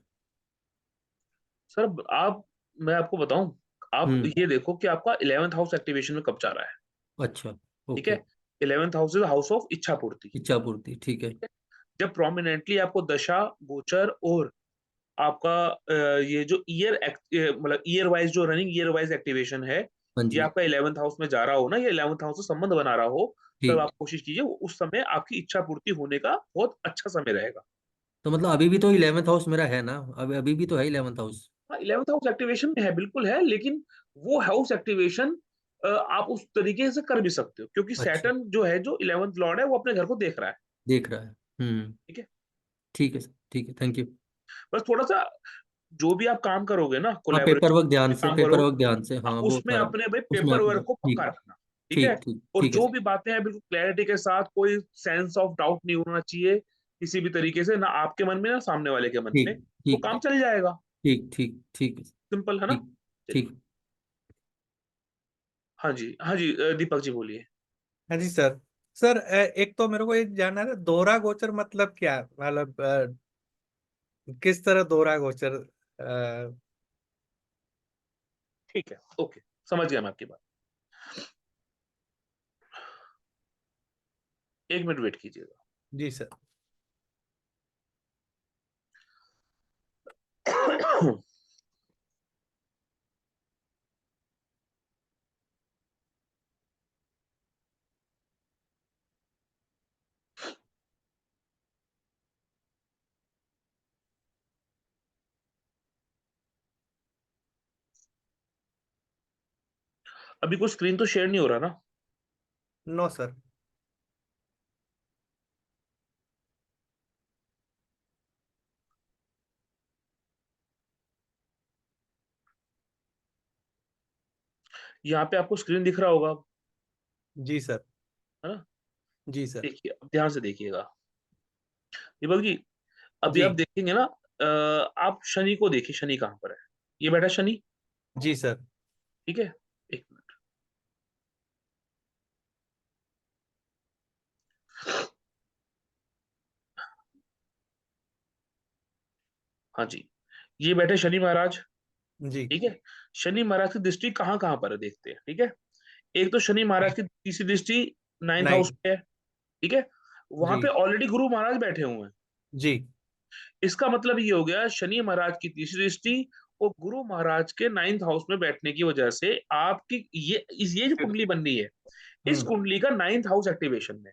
Speaker 1: सर आप, मैं आपको बताऊं, आप
Speaker 2: हम्म।
Speaker 1: ये देखो कि आपका 11th हाउस एक्टिवेशन में कब जा रहा है।
Speaker 2: अच्छा।
Speaker 1: ठीक
Speaker 2: ओके।
Speaker 1: है। 11th house is house of इच्छा पूर्ति।
Speaker 2: इच्छा पूर्ति, ठीक है।
Speaker 1: ठीक है। जब प्रोमिनेंटली आपको दशा गोचर और आपका ये जो मतलब ईयर वाइज जो रनिंग ईयर वाइज एक्टिवेशन है,
Speaker 2: हाँ
Speaker 1: ये
Speaker 2: जी।
Speaker 1: आपका 11th हाउस में जा रहा हो ना, ये 11th हाउस से संबंध बना रहा हो, तब
Speaker 2: ठीक।
Speaker 1: आप कोशिश कीजिए उस समय आपकी इच्छा पूर्ति होने का बहुत अच्छा समय रहेगा।
Speaker 2: तो मतलब अभी भी तो 11th हाउस मेरा है ना, अभी अभी भी तो है 11th हाउस।
Speaker 1: हाँ 11th हाउस एक्टिवेशन में है, बिल्कुल है, लेकिन वो हाउस एक्टिवेशन आप उस तरीके से कर भी सकते हो, क्योंकि
Speaker 2: अच्छा।
Speaker 1: सैटर्न जो है, जो 11th लॉर्ड है, वो अपने घर को देख रहा है।
Speaker 2: देख रहा है। हम्म।
Speaker 1: ठीक है।
Speaker 2: ठीक है सर, ठीक है, थैंक यू।
Speaker 1: बस थोड़ा सा जो भी आप काम करोगे ना,
Speaker 2: हाँ, पेपर
Speaker 1: कोलैबोरेशन
Speaker 2: वर्क ध्यान
Speaker 1: में
Speaker 2: से,
Speaker 1: काम
Speaker 2: पेपर
Speaker 1: करो,
Speaker 2: वर्क ध्यान से, हाँ वो
Speaker 1: उसमें
Speaker 2: सारा
Speaker 1: अपने भाई
Speaker 2: उसमें
Speaker 1: पेपर
Speaker 2: आपको
Speaker 1: वर्क को पक्का
Speaker 2: ठीक।
Speaker 1: रखना। ठीक है।
Speaker 2: ठीक ठीक
Speaker 1: और
Speaker 2: ठीक है
Speaker 1: जो
Speaker 2: सर।
Speaker 1: भी बातें हैं बिल्कुल क्लैरिटी के साथ, कोई सेंस ऑफ डाउट नहीं होना चाहिए किसी भी तरीके से, ना आपके मन में ना सामने वाले के मन में,
Speaker 2: ठीक
Speaker 1: तो
Speaker 2: ठीक
Speaker 1: काम चल जाएगा।
Speaker 2: ठीक ठीक ठीक है सर,
Speaker 1: सिंपल है ना।
Speaker 2: ठीक
Speaker 1: चलिए।
Speaker 2: ठीक।
Speaker 1: हाँ जी, हाँ जी, दीपक जी बोलिए।
Speaker 3: हाँ जी सर। सर एक तो मेरे को ये जानना था, दोहरा गोचर मतलब क्या है? मतलब किस तरह दोहरा गोचर?
Speaker 1: ठीक है, ओके, समझ गया मैं आपकी बात। 1 मिनट वेट कीजिएगा।
Speaker 3: जी सर।
Speaker 1: अभी कोई स्क्रीन तो शेयर नहीं हो रहा ना?
Speaker 3: No sir.
Speaker 1: यहाँ पे आपको स्क्रीन दिख रहा होगा,
Speaker 3: जी सर।
Speaker 1: है ना?
Speaker 3: जी सर।
Speaker 1: देखिए, अब ध्यान से देखिएगा दीपक जी। अभी
Speaker 3: जी।
Speaker 1: आप देखेंगे ना, आप शनि को देखिए, शनि कहाँ पर है? ये बैठा शनि,
Speaker 3: जी सर।
Speaker 1: ठीक है। 1 मिनट। हाँ जी, ये बैठे शनि महाराज,
Speaker 3: जी।
Speaker 1: ठीक है। शनि महाराज की दृष्टि कहाँ कहाँ पर है देखते हैं, ठीक है। एक तो शनि महाराज की तीसरी दृष्टि 9th हाउस
Speaker 3: 9।
Speaker 1: पे है, ठीक है। वहां
Speaker 3: जी।
Speaker 1: पे ऑलरेडी गुरु महाराज बैठे हुए हैं।
Speaker 3: जी।
Speaker 1: इसका मतलब ये हो गया, शनि महाराज की तीसरी दृष्टि और गुरु महाराज के 9th हाउस में बैठने की वजह से आपकी ये जो कुंडली बन रही है, इस
Speaker 3: हम्म।
Speaker 1: कुंडली का 9th हाउस एक्टिवेशन में।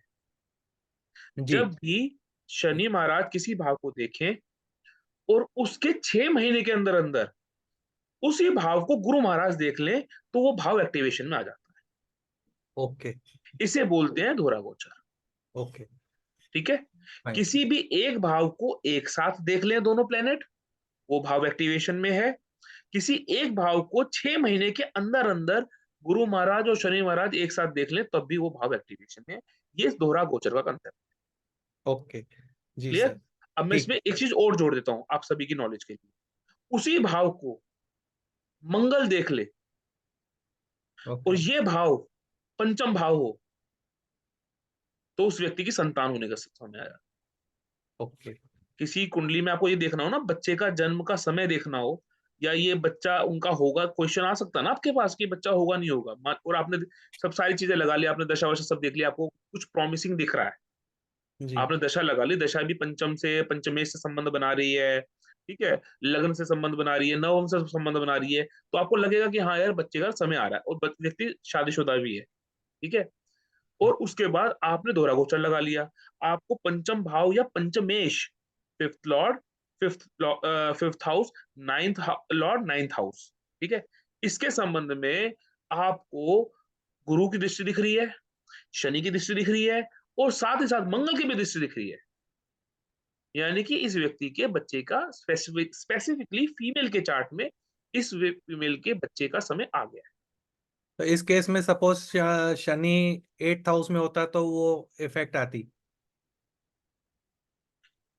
Speaker 3: जी।
Speaker 1: जब भी शनि महाराज किसी भाव को देखें और उसके 6 महीने के अंदर अंदर उसी भाव को गुरु महाराज देख लें, तो वो भाव एक्टिवेशन में आ जाता है।
Speaker 3: ओके।
Speaker 1: इसे बोलते हैं धोरा गोचर,
Speaker 3: ओके।
Speaker 1: ठीक है।
Speaker 3: फाइन।
Speaker 1: किसी भी एक भाव को एक साथ देख लें दोनों प्लेनेट, वो भाव एक्टिवेशन में है। किसी एक भाव को 6 महीने के अंदर अंदर गुरु महाराज और शनि महाराज एक साथ देख लें, तब भी वो भाव एक्टिवेशन में है। ये दोहरा गोचर का कंसेप्ट।
Speaker 3: ओके। जी
Speaker 1: क्लियर?
Speaker 3: सर।
Speaker 1: अब मैं
Speaker 3: ठीक।
Speaker 1: इसमें एक चीज और जोड़ देता हूं आप सभी की नॉलेज के लिए। उसी भाव को मंगल देख ले और
Speaker 3: ओके।
Speaker 1: ये भाव पंचम भाव हो, तो उस व्यक्ति की संतान होने का समय आया।
Speaker 3: ओके।
Speaker 1: किसी कुंडली में आपको ये देखना हो ना, बच्चे का जन्म का समय देखना हो, या ये बच्चा उनका होगा, क्वेश्चन आ सकता है ना आपके पास कि बच्चा होगा नहीं होगा, और आपने सब सारी चीजें लगा ली, आपने दशा वशा सब देख लिया, आपको कुछ प्रॉमिसिंग दिख रहा है,
Speaker 3: जी।
Speaker 1: आपने दशा लगा ली, दशा भी पंचम से पंचमेश से संबंध बना रही है, ठीक है, लग्न से संबंध बना रही है, नवम से संबंध बना रही है, तो आपको लगेगा कि हाँ यार बच्चे का समय आ रहा है, और व्यक्ति शादीशुदा भी है, ठीक है। और उसके बाद आपने दोहरा गोचर लगा लिया, आपको पंचम भाव या पंचमेश, fifth lord, fifth house, ninth lord, 9th house, ठीक है, इसके संबंध में आपको गुरु की दृष्टि दिख रही है, शनि की दृष्टि दिख रही है, और साथ ही साथ मंगल की भी दृष्टि दिख रही है। यानी कि इस व्यक्ति के बच्चे का स्पेसिफिकली फीमेल के चार्ट में इस फीमेल के बच्चे का समय आ गया है।
Speaker 3: तो इस केस में सपोज शनि 8th हाउस में होता तो वो इफेक्ट आती।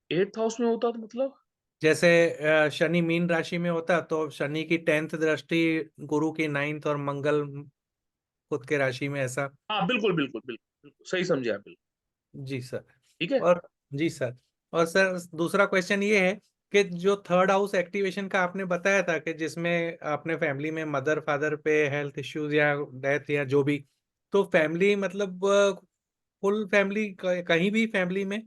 Speaker 1: 8th हाउस में होता तो मतलब?
Speaker 3: जैसे शनि मीन राशि में होता तो शनि की 10th दृष्टि गुरु की 9th और मंगल खुद के राशि में, ऐसा।
Speaker 1: हाँ बिल्कुल बिल्कुल बिल्कुल बिल्कुल सही समझे आप, बिल्कुल
Speaker 3: जी सर।
Speaker 1: ठीक है।
Speaker 3: और जी सर। और सर दूसरा क्वेश्चन ये है कि जो 3rd हाउस एक्टिवेशन का आपने बताया था कि जिसमें आपने फैमिली में मदर फादर पे हेल्थ इश्यूज या डेथ या जो भी, तो फैमिली मतलब फुल फैमिली कहीं भी फैमिली में?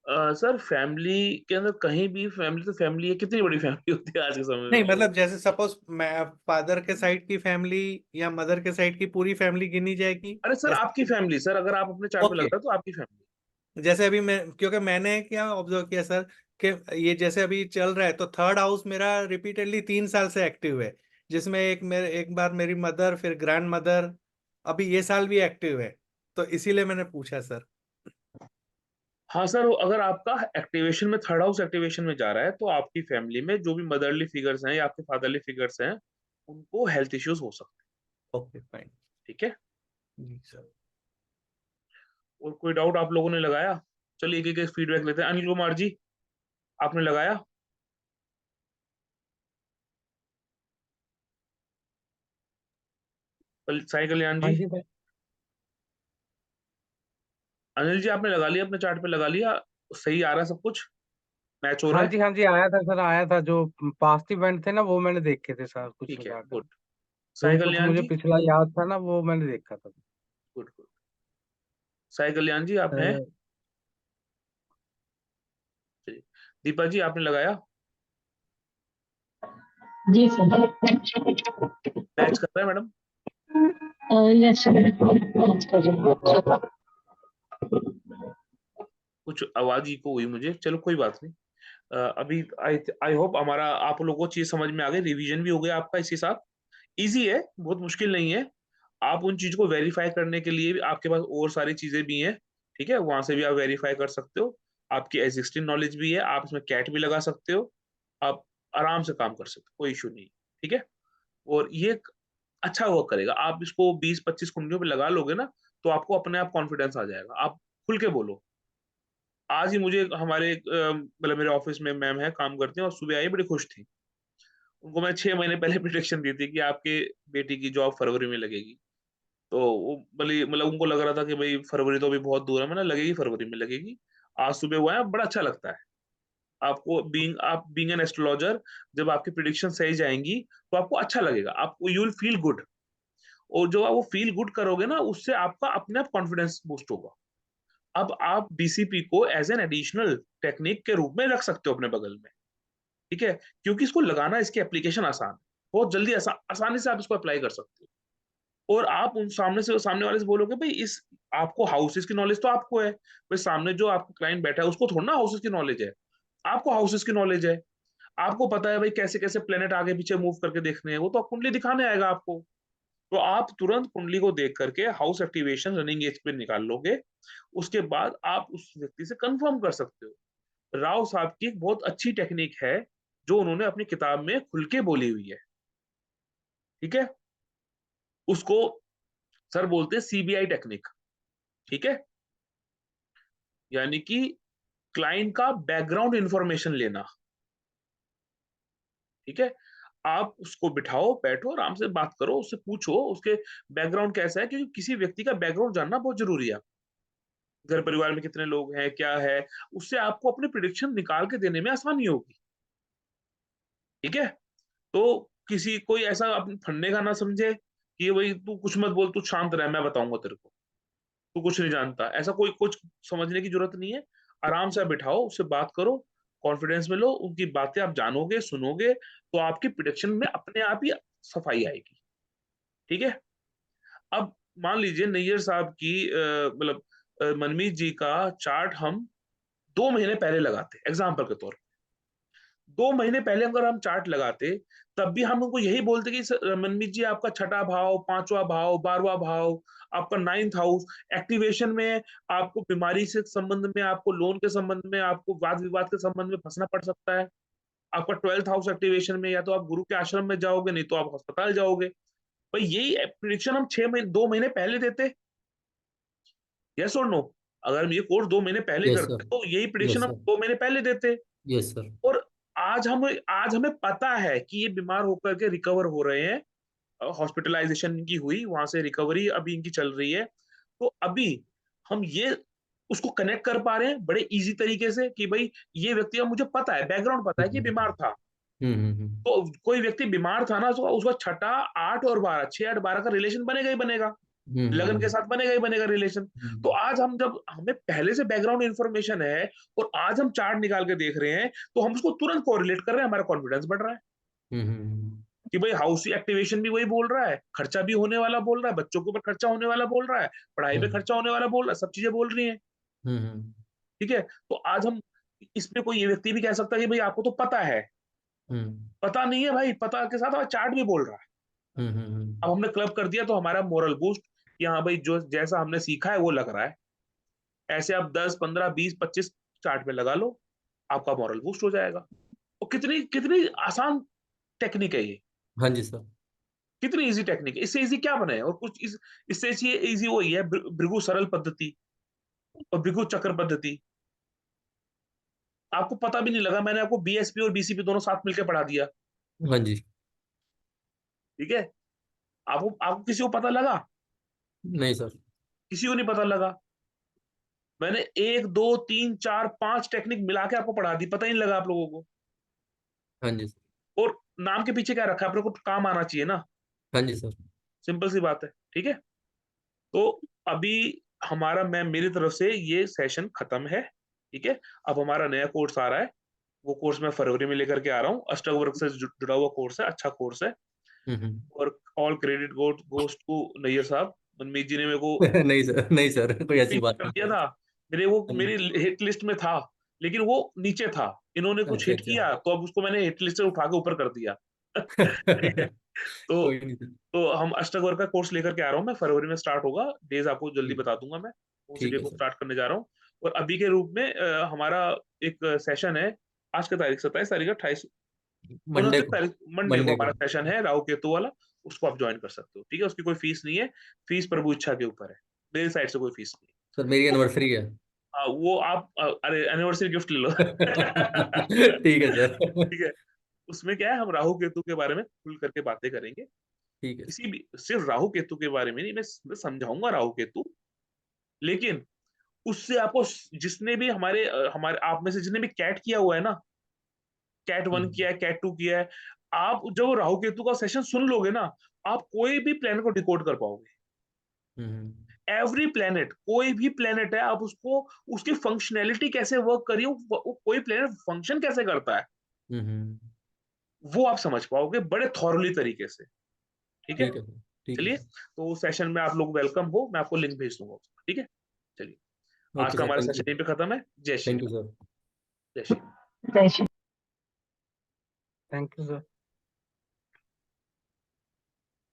Speaker 1: सर फैमिली के अंदर कहीं भी फैमिली तो फैमिली है, कितनी बड़ी फैमिली होती है आज के समय
Speaker 3: नहीं
Speaker 1: में?
Speaker 3: मतलब जैसे सपोज मैं फादर के साइड की फैमिली या मदर के साइड की पूरी फैमिली गिनी जाएगी?
Speaker 1: अरे सर आपकी फैमिली, सर अगर आप अपने चार्ट में लग
Speaker 3: ओके।
Speaker 1: रहा है तो आपकी फैमिली।
Speaker 3: जैसे अभी मैं, क्योंकि मैंने क्या ऑब्जर्व किया सर कि ये जैसे अभी चल रहा है तो 3rd हाउस मेरा रिपीटेडली 3 साल से एक्टिव है, जिसमें एक बार मेरी मदर, फिर ग्रैंड मदर, अभी ये साल भी एक्टिव है, तो इसीलिए मैंने पूछा सर।
Speaker 1: हाँ सर, अगर आपका एक्टिवेशन में 3rd हाउस एक्टिवेशन में जा रहा है, तो आपकी फैमिली में जो भी मदरली फिगर्स हैं या आपके फादरली फिगर्स हैं, उनको हेल्थ इश्यूज हो सकते हैं,
Speaker 3: ओके फाइन।
Speaker 1: ठीक है।
Speaker 3: जी सर।
Speaker 1: और कोई डाउट आप लोगों ने लगाया? चलिए एक एक फीडबैक लेते हैं। अनिल कुमार जी, आपने लगाया? साई कल्याण
Speaker 5: हाँ
Speaker 1: जी?
Speaker 5: जी भाई।
Speaker 1: अनिल जी आपने लगा लिया, अपने चार्ट पे लगा लिया? सही आ रहा है सब कुछ? मैच हो रहा है?
Speaker 5: हाँ जी आया था सर, आया था। जो पास्ट इवेंट थे ना वो मैंने देखे थे सर, कुछ
Speaker 1: ठीक है,
Speaker 5: लगाकर।
Speaker 1: गुड।
Speaker 5: तो
Speaker 1: साई
Speaker 5: कुछ
Speaker 1: कल्याण
Speaker 5: मुझे
Speaker 1: जी?
Speaker 5: पिछला याद था ना, वो मैंने देखा था।
Speaker 1: Good good. साई कल्याण जी आप हैं? चलिए। दीपा जी आपने लगाया?
Speaker 6: जी सर।
Speaker 1: मैच कर रहा है मैडम?
Speaker 6: यस सर, मैच कर रही हूँ।
Speaker 1: कुछ आवाज इको हुई मुझे, चलो कोई बात नहीं। अभी आई होप हमारा आप लोगों को चीज समझ में आ गई, रिवीजन भी हो गया आपका इसके साथ। इजी है, बहुत मुश्किल नहीं है। आप उन चीज को वेरीफाई करने के लिए भी आपके पास और सारी चीजें भी हैं, ठीक है, वहां से भी आप वेरीफाई कर सकते हो। आपकी एग्जिस्टिंग नॉलेज भी है, आप इसमें कैट भी लगा सकते हो। आप आराम से काम कर सकते हो, कोई इशू नहीं, ठीक है। और ये एक अच्छा वर्क करेगा। आप इसको 20-25 कुंडलियों पे लगा लोगे ना, तो आपको अपने आप कॉन्फिडेंस आ जाएगा। आप खुल के बोलो। आज ही मुझे हमारे मतलब मेरे ऑफिस में मैम है, काम करती हैं, और सुबह आई बड़ी खुश थी। उनको मैं 6 महीने पहले प्रिडिक्शन दी थी कि आपके बेटी की जॉब फरवरी में लगेगी। तो वो भले मतलब उनको लग रहा था कि भाई फरवरी तो अभी बहुत दूर है, मैंने लगेगी फरवरी में लगेगी। आज सुबह हुआ है, बड़ा अच्छा लगता है। आपको आप बीइंग एन एस्ट्रोलॉजर, जब आपकी प्रिडिक्शन सही जाएंगी तो आपको अच्छा लगेगा, आपको यू विल फील गुड। और जो आप वो फील गुड करोगे ना, उससे आपका अपने आप कॉन्फिडेंस बूस्ट होगा। अब आप बीसीपी को एज एन एडिशनल टेक्निक के रूप में रख सकते हो अपने बगल में, ठीक है, क्योंकि इसको लगाना, इसकी एप्लीकेशन आसान है। बहुत जल्दी आसानी से आप इसको अप्लाई कर सकते हो। और आप उन सामने वाले से बोलोगे भाई इस आपको हाउसेस की नॉलेज तो आपको है, भाई सामने जो आपको क्लाइंट बैठा है उसको थोड़ा ना हाउसेस की नॉलेज है, आपको हाउसेस की नॉलेज है। आपको पता है भाई कैसे कैसे प्लेनेट आगे पीछे मूव करके देखने हैं, वो तो कुंडली दिखाने आएगा आपको। तो आप तुरंत कुंडली को देख करके हाउस एक्टिवेशन रनिंग एज पे निकाल लोगे। उसके बाद आप उस व्यक्ति से कंफर्म कर सकते हो। राव साहब की एक बहुत अच्छी टेक्निक है जो उन्होंने अपनी किताब में खुल के बोली हुई है, ठीक है। उसको सर बोलते हैं सीबीआई टेक्निक, ठीक है। यानी कि क्लाइंट का बैकग्राउंड इंफॉर्मेशन लेना, ठीक है। आप उसको बिठाओ, बैठो, आराम से बात करो, उससे पूछो उसके बैकग्राउंड कैसा है, क्योंकि किसी व्यक्ति का बैकग्राउंड जानना बहुत जरूरी है। घर परिवार में कितने लोग हैं, क्या है, उससे आपको अपनी प्रिडिक्शन निकाल के देने में आसानी होगी, ठीक है। तो किसी कोई ऐसा अपने फंडे का ना समझे कि भाई तू कुछ मत बोल, तू शांत रह, मैं बताऊंगा तेरे को, तू कुछ नहीं जानता, ऐसा कोई कुछ समझने की जरूरत नहीं है। आराम से आप बिठाओ, उससे बात करो, कॉन्फिडेंस में लो, उनकी बातें आप जानोगे, सुनोगे, तो आपकी प्रिडिक्शन में अपने आप ही सफाई आएगी, ठीक है। अब मान लीजिए नैयर साहब की मतलब मनमीत जी का चार्ट हम 2 महीने पहले लगाते, एग्जाम्पल के तौर पर 2 महीने पहले अगर हम चार्ट लगाते, तब भी हम उनको यही बोलते कि मनमीत जी आपका छठा भाव, पांचवा भाव, 12वां भाव, आपका 9th हाउस एक्टिवेशन में, आपको बीमारी से संबंध में, आपको लोन के संबंध में, आपको वाद विवाद के संबंध में फंसना पड़ सकता है। आपका 12th हाउस एक्टिवेशन में, या तो आप गुरु के आश्रम में जाओगे, नहीं तो आप अस्पताल जाओगे। भाई यही प्रिडिक्शन हम 6 महीने 2 महीने पहले देते, यस और नो। अगर हम ये कोर्स 2 महीने पहले
Speaker 2: यस
Speaker 1: करते
Speaker 2: सर।
Speaker 1: तो यही प्रिडिक्शन
Speaker 2: यस
Speaker 1: हम
Speaker 2: सर।
Speaker 1: 2 महीने पहले देते।
Speaker 2: Yes sir.
Speaker 1: और आज हमें पता है कि ये बीमार होकर के रिकवर हो रहे हैं, हॉस्पिटलाइजेशन इनकी हुई, वहां से रिकवरी अभी इनकी चल रही है। तो अभी हम ये उसको कनेक्ट कर पा रहे हैं बड़े इजी तरीके से कि भाई ये व्यक्ति का मुझे पता है, बैकग्राउंड पता है कि बीमार था।
Speaker 2: हम्म।
Speaker 1: तो कोई व्यक्ति बीमार था ना, तो उसका छठा, 8 और 12, 6, 8, 12 का रिलेशन बनेगा ही बनेगा, लगन के साथ बनेगा ही बनेगा रिलेशन। तो आज हम जब हमें पहले से बैकग्राउंड इंफॉर्मेशन है और आज हम चार्ट निकाल के देख रहे हैं, तो हम उसको तुरंत कोरिलेट कर रहे हैं, हमारा कॉन्फिडेंस बढ़ रहा है कि भाई हाउस एक्टिवेशन भी वही बोल रहा है, खर्चा भी होने वाला बोल रहा है, बच्चों के ऊपर खर्चा होने वाला बोल रहा है, पढ़ाई पे खर्चा होने वाला बोल रहा है, सब चीजें बोल रही हैं,
Speaker 2: हम्म।
Speaker 1: ठीक है। तो आज हम इसमें कोई ये व्यक्ति भी कह सकता है कि भाई आपको तो पता है, पता नहीं है भाई, पता के साथ चार्ट भी बोल रहा है। अब हमने क्लब कर दिया तो हमारा मोरल बूस्ट कि हाँ भाई जो जैसा हमने सीखा है वो लग रहा है। ऐसे आप 10, 15, 20, 25 चार्ट में लगा लो, आपका मोरल बूस्ट हो जाएगा। और कितनी कितनी आसान टेक्निक है ये,
Speaker 2: हाँ जी सर।
Speaker 1: कितनी इजी टेक्निक है, इससे इजी क्या बने। और कुछ इससे इजी वही है, भृगु सरल पद्धति और भृगु चक्र पद्धति। आपको पता भी नहीं लगा, मैंने आपको बीएसपी और बीसीपी दोनों साथ मिलकर पढ़ा दिया,
Speaker 2: हाँ जी।
Speaker 1: ठीक है। आपको किसी को पता लगा?
Speaker 2: नहीं सर।
Speaker 1: किसी को नहीं पता लगा। मैंने 1, 2, 3, 4, 5 टेक्निक मिला के आपको पढ़ा दी, पता ही नहीं लगा आप लोगों को।
Speaker 2: हाँ जी सर।
Speaker 1: और नाम के पीछे क्या रखा है, अपने को काम आना चाहिए ना,
Speaker 2: हाँ जी सर।
Speaker 1: सिंपल सी बात है, ठीक है। तो अभी हमारा मेरी तरफ से ये सेशन खत्म है, ठीक है। अब हमारा नया कोर्स आ रहा है, वो कोर्स मैं फरवरी में लेकर के आ रहा हूँ। अष्टवर्क से जुड़ा हुआ कोर्स है, अच्छा कोर्स है। और all credit goes to Nayyar साहब। मनमीत जी ने मेरे को
Speaker 2: नहीं सर, नहीं सर, कोई ऐसी बात
Speaker 1: कर
Speaker 2: नहीं
Speaker 1: दिया
Speaker 2: है।
Speaker 1: था, मेरी हिट लिस्ट में था, लेकिन वो नीचे था। इन्होंने कुछ
Speaker 2: अच्छा
Speaker 1: हिट
Speaker 2: अच्छा।
Speaker 1: किया तो अब उसको मैंने हिट लिस्ट से उठा के ऊपर कर दिया। ठीक है। तो
Speaker 2: कोई नहीं सर।
Speaker 1: तो हम अष्टक वर्क का कोर्स लेकर के आ रहा हूँ मैं, फरवरी में स्टार्ट होगा। डेज आपको जल्दी
Speaker 2: ठीक
Speaker 1: बता दूंगा मैं, उसी
Speaker 2: ठीक
Speaker 1: डे
Speaker 2: है
Speaker 1: को
Speaker 2: सर।
Speaker 1: स्टार्ट करने जा रहा हूँ। और अभी के रूप में हमारा एक सेशन है, आज का तारीख 27 तारीख, 28
Speaker 2: मंडे
Speaker 1: 29
Speaker 2: को।
Speaker 1: तारीख, मंडे को
Speaker 2: मंडे
Speaker 1: हमारा
Speaker 2: को।
Speaker 1: सेशन है राहु केतु वाला। उसको आप ज्वाइन कर सकते हो, ठीक है। उसकी कोई फीस नहीं है, फीस प्रभु इच्छा के ऊपर है, मेरी साइड से कोई फीस नहीं
Speaker 2: सर मेरी
Speaker 1: है।
Speaker 2: एनिवर्सरी है।
Speaker 1: वो आप अरे एनिवर्सरी गिफ्ट ले लो।
Speaker 2: ठीक है सर।
Speaker 1: ठीक है। उसमें क्या है, हम राहु केतु के बारे में खुल करके बातें करेंगे।
Speaker 2: ठीक है।
Speaker 1: किसी भी सिर्फ राहु केतु के बारे में नहीं, मैं समझाऊंगा राहु केतु, लेकिन उससे आपको जिसने भी हमारे आप में से जिसने भी कैट किया हुआ है ना, कैट 1 किया है, कैट 2 किया है, आप जब राहु केतु का सेशन सुन लोगे ना, आप कोई भी प्लेनेट को डिकोड कर पाओगे। एवरी प्लेनेट, कोई भी प्लेनेट है, आप उसको उसकी फंक्शनैलिटी कैसे वर्क करी, कोई प्लेनेट फंक्शन कैसे करता है, वो आप समझ पाओगे बड़े थॉरली तरीके से, ठीक है।
Speaker 2: ठीक है सर। ठीक है
Speaker 1: चलिए,
Speaker 2: सर।
Speaker 1: तो सेशन में आप लोग वेलकम हो, मैं आपको लिंक भेज दूंगा उसका, ठीक है। चलिए, आज
Speaker 2: ओके
Speaker 1: का
Speaker 2: सर,
Speaker 1: हमारा
Speaker 2: थैंक
Speaker 1: सेशन
Speaker 2: यू।
Speaker 1: यहीं पे खत्म है। जय Shri
Speaker 2: thank you
Speaker 1: Ram.
Speaker 2: Sir.
Speaker 1: जय श्री राम।
Speaker 6: जय श्री
Speaker 5: थैंक यू सर।